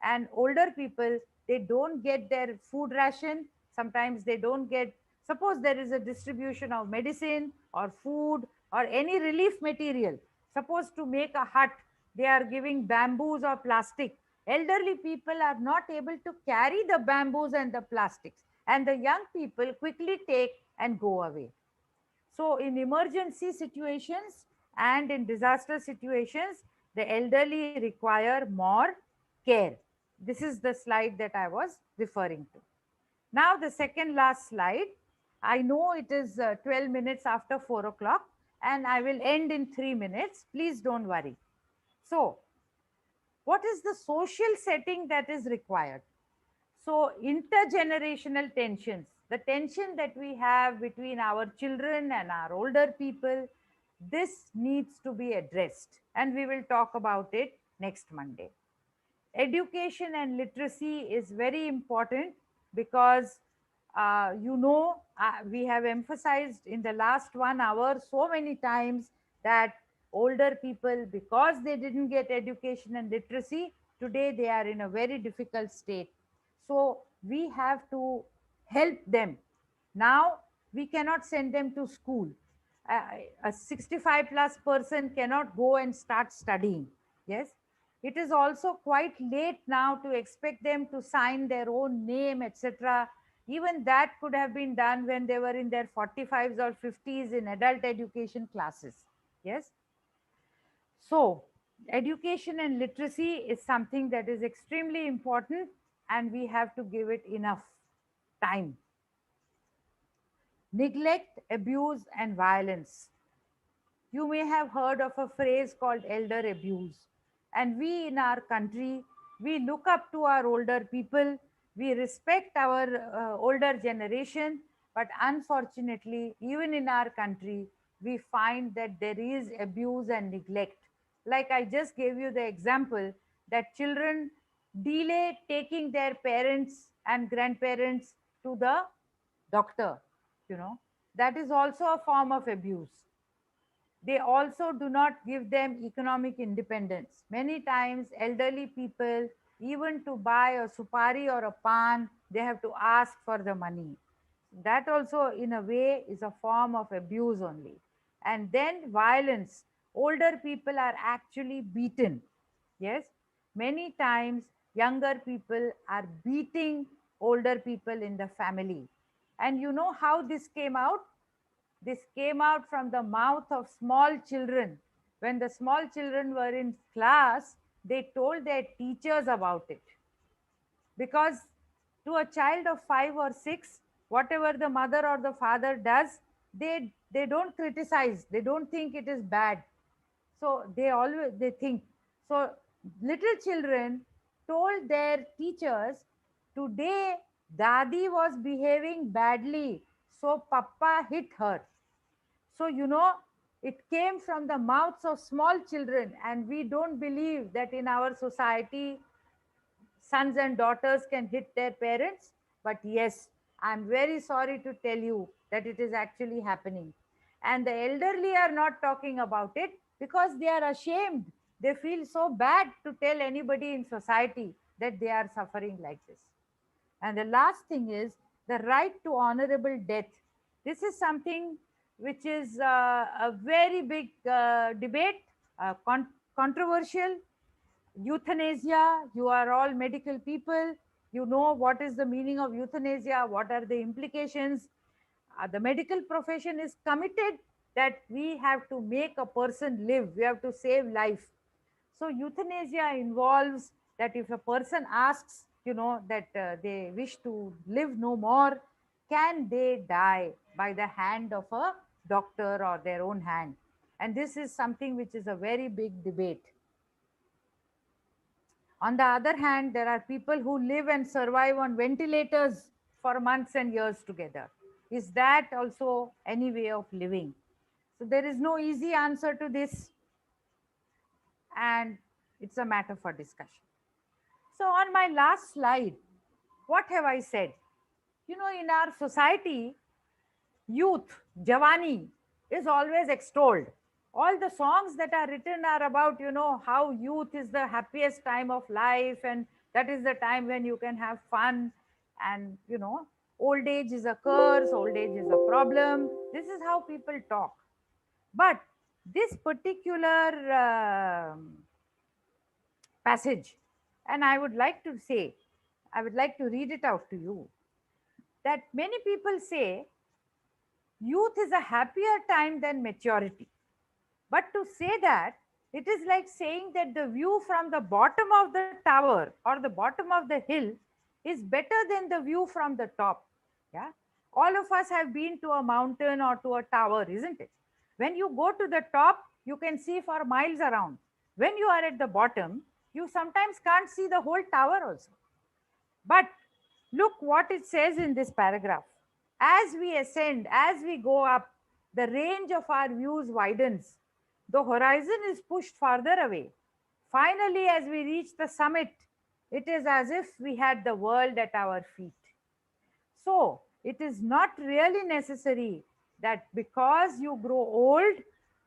And older people, they don't get their food ration. Sometimes they don't get, suppose there is a distribution of medicine or food or any relief material. Suppose to make a hut, they are giving bamboos or plastic. Elderly people are not able to carry the bamboos and the plastics, and the young people quickly take and go away. So, in emergency situations and in disaster situations, the elderly require more care. This is the slide that I was referring to. Now, the second last slide. I know it is 12 minutes after 4 o'clock, and I will end in 3 minutes. Please don't worry. So, what is the social setting that is required? So, intergenerational tensions, the tension that we have between our children and our older people, this needs to be addressed. And we will talk about it next Monday. Education and literacy is very important because we have emphasized in the last 1 hour so many times that older people, because they didn't get education and literacy, today they are in a very difficult state. So we have to help them. Now we cannot send them to school. A 65 plus person cannot go and start studying. Yes, it is also quite late now to expect them to sign their own name, etc. Even that could have been done when they were in their 45s or 50s in adult education classes. Yes. So, education and literacy is something that is extremely important, and we have to give it enough time. Neglect, abuse, and violence. You may have heard of a phrase called elder abuse. And we in our country, we look up to our older people, we respect our older generation, but unfortunately, even in our country, we find that there is abuse and neglect. Like I just gave you the example that children delay taking their parents and grandparents to the doctor, you know, that is also a form of abuse. They also do not give them economic independence. Many times, elderly people, even to buy a supari or a pan, they have to ask for the money. That also, in a way, is a form of abuse only. And then violence. Older people are actually beaten. Yes, many times younger people are beating older people in the family. And you know how this came out? This came out from the mouth of small children. When the small children were in class, they told their teachers about it. Because to a child of 5 or 6, whatever the mother or the father does, they don't criticize, they don't think it is bad. So they think. So little children told their teachers, today Dadi was behaving badly, so Papa hit her. So, it came from the mouths of small children, and we don't believe that in our society, sons and daughters can hit their parents. But yes, I'm very sorry to tell you that it is actually happening. And the elderly are not talking about it because they are ashamed. They feel so bad to tell anybody in society that they are suffering like this. And the last thing is the right to honorable death. This is something which is a very big debate, controversial. Euthanasia, you are all medical people. You know what is the meaning of euthanasia, what are the implications. The medical profession is committed that we have to make a person live, we have to save life. So euthanasia involves that if a person asks, that they wish to live no more, can they die by the hand of a doctor or their own hand? And this is something which is a very big debate. On the other hand, there are people who live and survive on ventilators for months and years together. Is that also any way of living? So there is no easy answer to this, and it's a matter for discussion. So, on my last slide, what have I said? In our society, youth, Javani, is always extolled. All the songs that are written are about, how youth is the happiest time of life, and that is the time when you can have fun. And, old age is a curse, old age is a problem. This is how people talk. But this particular passage, and I would like to read it out to you, that many people say youth is a happier time than maturity. But to say that, it is like saying that the view from the bottom of the tower or the bottom of the hill is better than the view from the top. Yeah. All of us have been to a mountain or to a tower, isn't it? When you go to the top, you can see for miles around. When you are at the bottom, you sometimes can't see the whole tower also. But look what it says in this paragraph. As we ascend, as we go up, the range of our views widens. The horizon is pushed farther away. Finally, as we reach the summit, It is as if we had the world at our feet. So, it is not really necessary that because you grow old,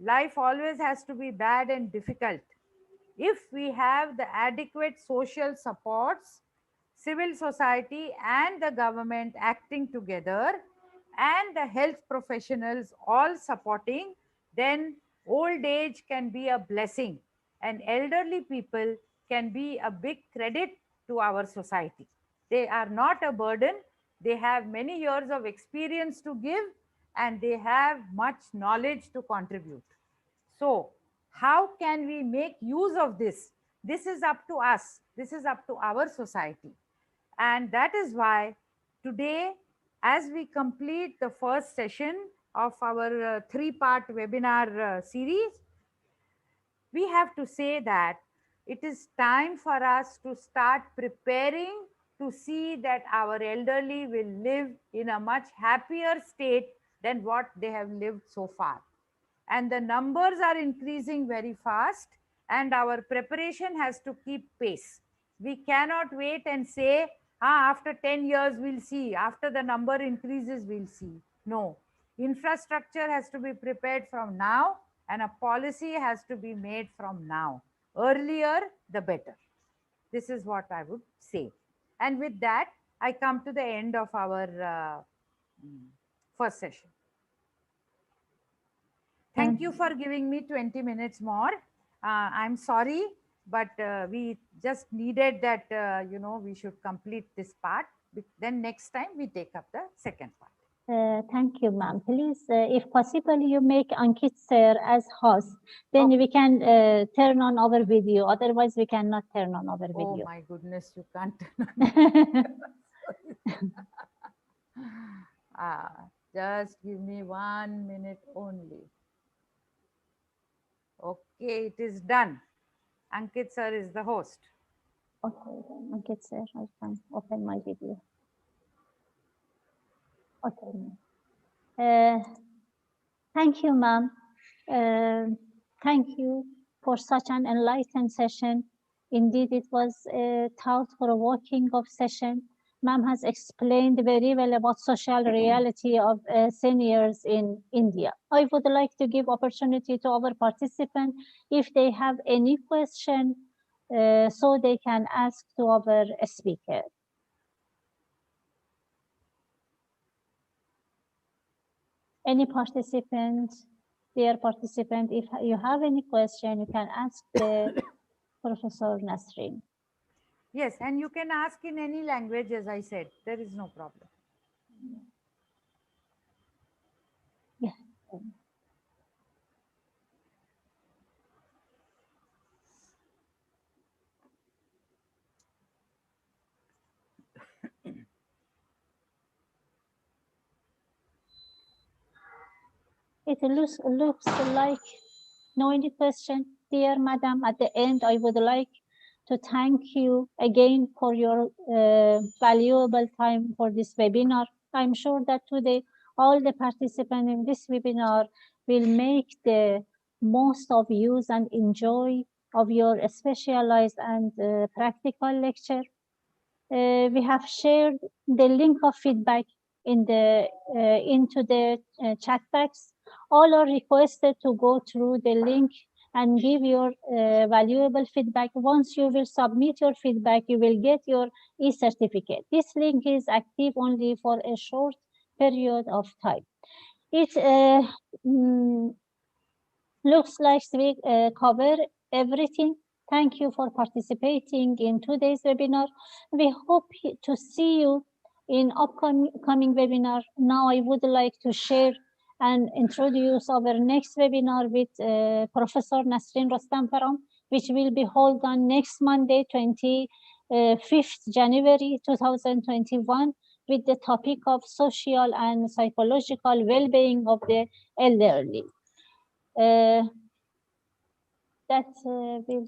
life always has to be bad and difficult. If we have the adequate social supports, civil society and the government acting together, and the health professionals all supporting, then old age can be a blessing, and elderly people can be a big credit to our society. They are not a burden, they have many years of experience to give, and they have much knowledge to contribute. So, how can we make use of this? This is up to us, this is up to our society. And that is why today, as we complete the first session of our three-part webinar series, we have to say that it is time for us to start preparing to see that our elderly will live in a much happier state than what they have lived so far. And the numbers are increasing very fast, and our preparation has to keep pace. We cannot wait and say, after 10 years we'll see, after the number increases we'll see. No, infrastructure has to be prepared from now, and a policy has to be made from now. Earlier the better. This is what I would say. And with that, I come to the end of our first session. Thank you for giving me 20 minutes more. I'm sorry, but we just needed that, we should complete this part. Then next time we take up the second part. Thank you, ma'am. Please, if possible, you make Ankit sir as host. Then we can turn on our video. Otherwise, we cannot turn on our video. Oh my goodness, you can't turn on. Just give me 1 minute only. Okay, it is done. Ankit sir is the host. Okay, Ankit sir, I can open my video. Okay. Thank you, ma'am. Thank you for such an enlightened session. Indeed, it was a thought-provoking of session. Ma'am has explained very well about social reality of seniors in India. I would like to give opportunity to our participants if they have any question, so they can ask to our speaker. Any participant, dear participant, if you have any question, you can ask the Professor Nasreen. Yes, and you can ask in any language, as I said. There is no problem. Yeah. It looks like no any question. Dear Madam, at the end, I would like to thank you again for your valuable time for this webinar. I'm sure that today all the participants in this webinar will make the most of use and enjoy of your specialized and practical lecture. We have shared the link of feedback in the into the chat box. All are requested to go through the link and give your valuable feedback. Once you will submit your feedback, you will get your e-certificate. This link is active only for a short period of time. It looks like we cover everything. Thank you for participating in today's webinar. We hope to see you in upcoming webinar. Now I would like to share and introduce our next webinar with Professor Nasreen Rostamfaram, which will be held on next Monday, 25th January 2021, with the topic of social and psychological well-being of the elderly. That we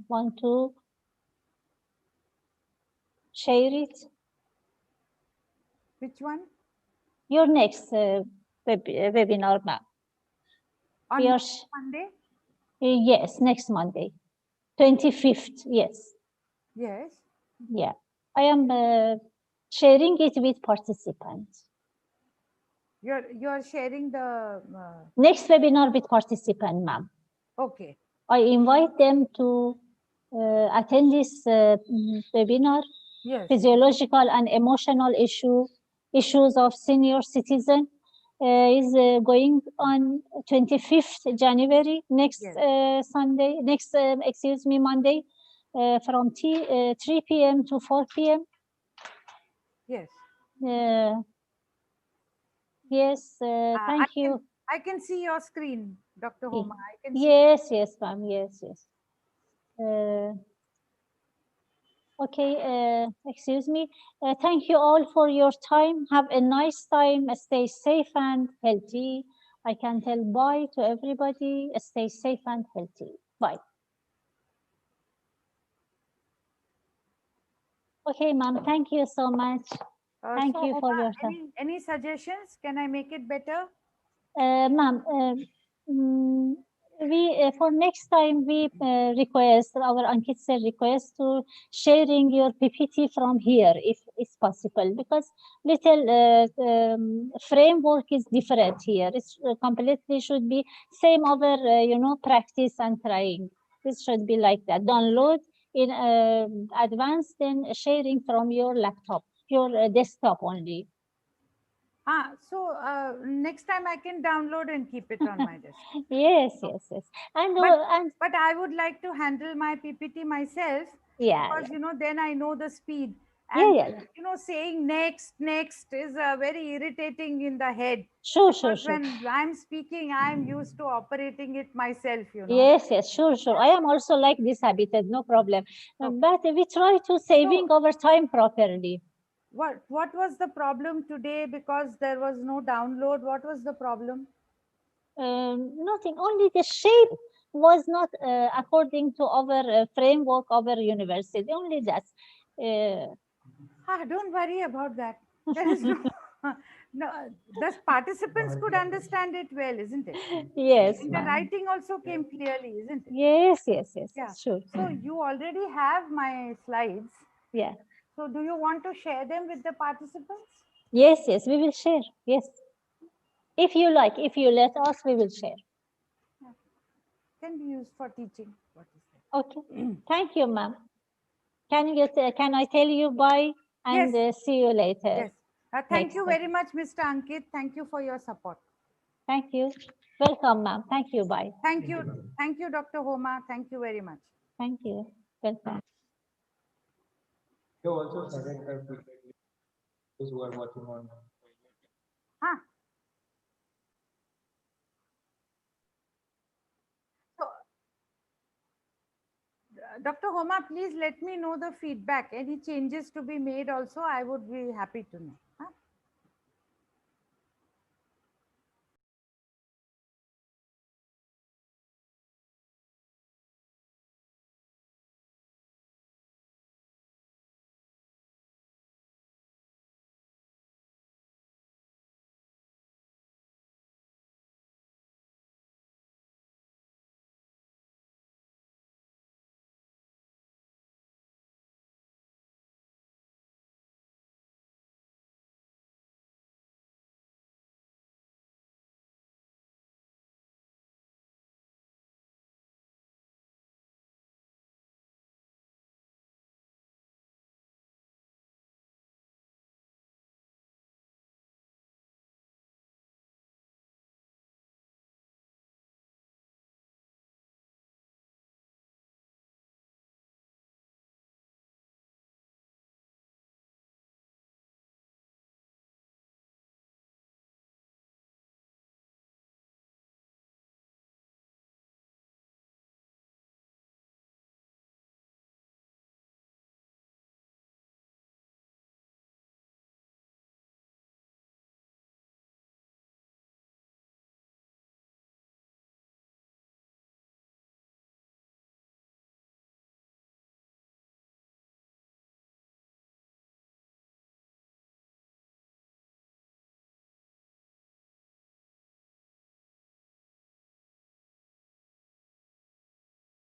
want to share it. Which one? Your next webinar, ma'am. On next Monday? Yes, next Monday, 25th. Yes. Yes. Yeah, I am sharing it with participants. You're sharing the Next webinar with participant, ma'am. okay. I invite them to attend this webinar, Yes, physiological and emotional issues of senior citizen is going on 25th January, next yes, Sunday, next, excuse me, Monday, from 3 p.m. to 4 p.m. yes. Uh, yes, I thank can you. I can see your screen, Dr. Y- Homa. I can see. Yes, yes, ma'am, yes, yes. Uh, Okay, excuse me. Thank you all for your time. Have a nice time. Stay safe and healthy. I can tell bye to everybody. Stay safe and healthy. Bye. Okay, ma'am. Thank you so much. Thank So you for Homa, your time. any suggestions? Can I make it better? Ma'am, mm, we for next time we request our Ankit sir request to sharing your PPT from here if it's possible, because little framework is different here. It's completely should be same over practice and trying. This should be like that. Download in advance, then sharing from your laptop, your desktop only. So next time I can download and keep it on my desk. Yes, Okay. yes, yes. And But and but I would like to handle my PPT myself yeah, because yeah, then I know the speed. yeah, And yeah, yeah. saying next is very irritating in the head Sure, sure, because sure. when I'm speaking, I'm used to operating it myself. Yes, yes, sure, sure. I am also like this habited, no problem. Okay. But we try to So saving our time properly. what was the problem today because there was no download? What was the problem? Nothing, only the shape was not according to our framework, our university. Only that. Uh, Don't worry about that. There is no, no, the participants could understand it well, isn't it? yes, And the ma'am. writing also came clearly, isn't it? Yes, yes, yes, Yeah. yes, sure. So you already have my slides. Yeah. So do you want to share them with the participants? Yes, yes, we will share. Yes. If you like, if you let us, we will share. Yeah. Can be used for teaching. What is Okay. that? Thank you, ma'am. Can I tell you bye Yes, and see you later yes. Thank next you time? very much, Mr. Ankit. Thank you for your support. Thank you. Welcome, ma'am. Thank you. Bye. Thank you. Thank you, Dr. Homa. Thank you very much. Thank you. Welcome. Huh? So, Dr. Homa, please let me know the feedback. Any changes to be made also, I would be happy to know. Huh?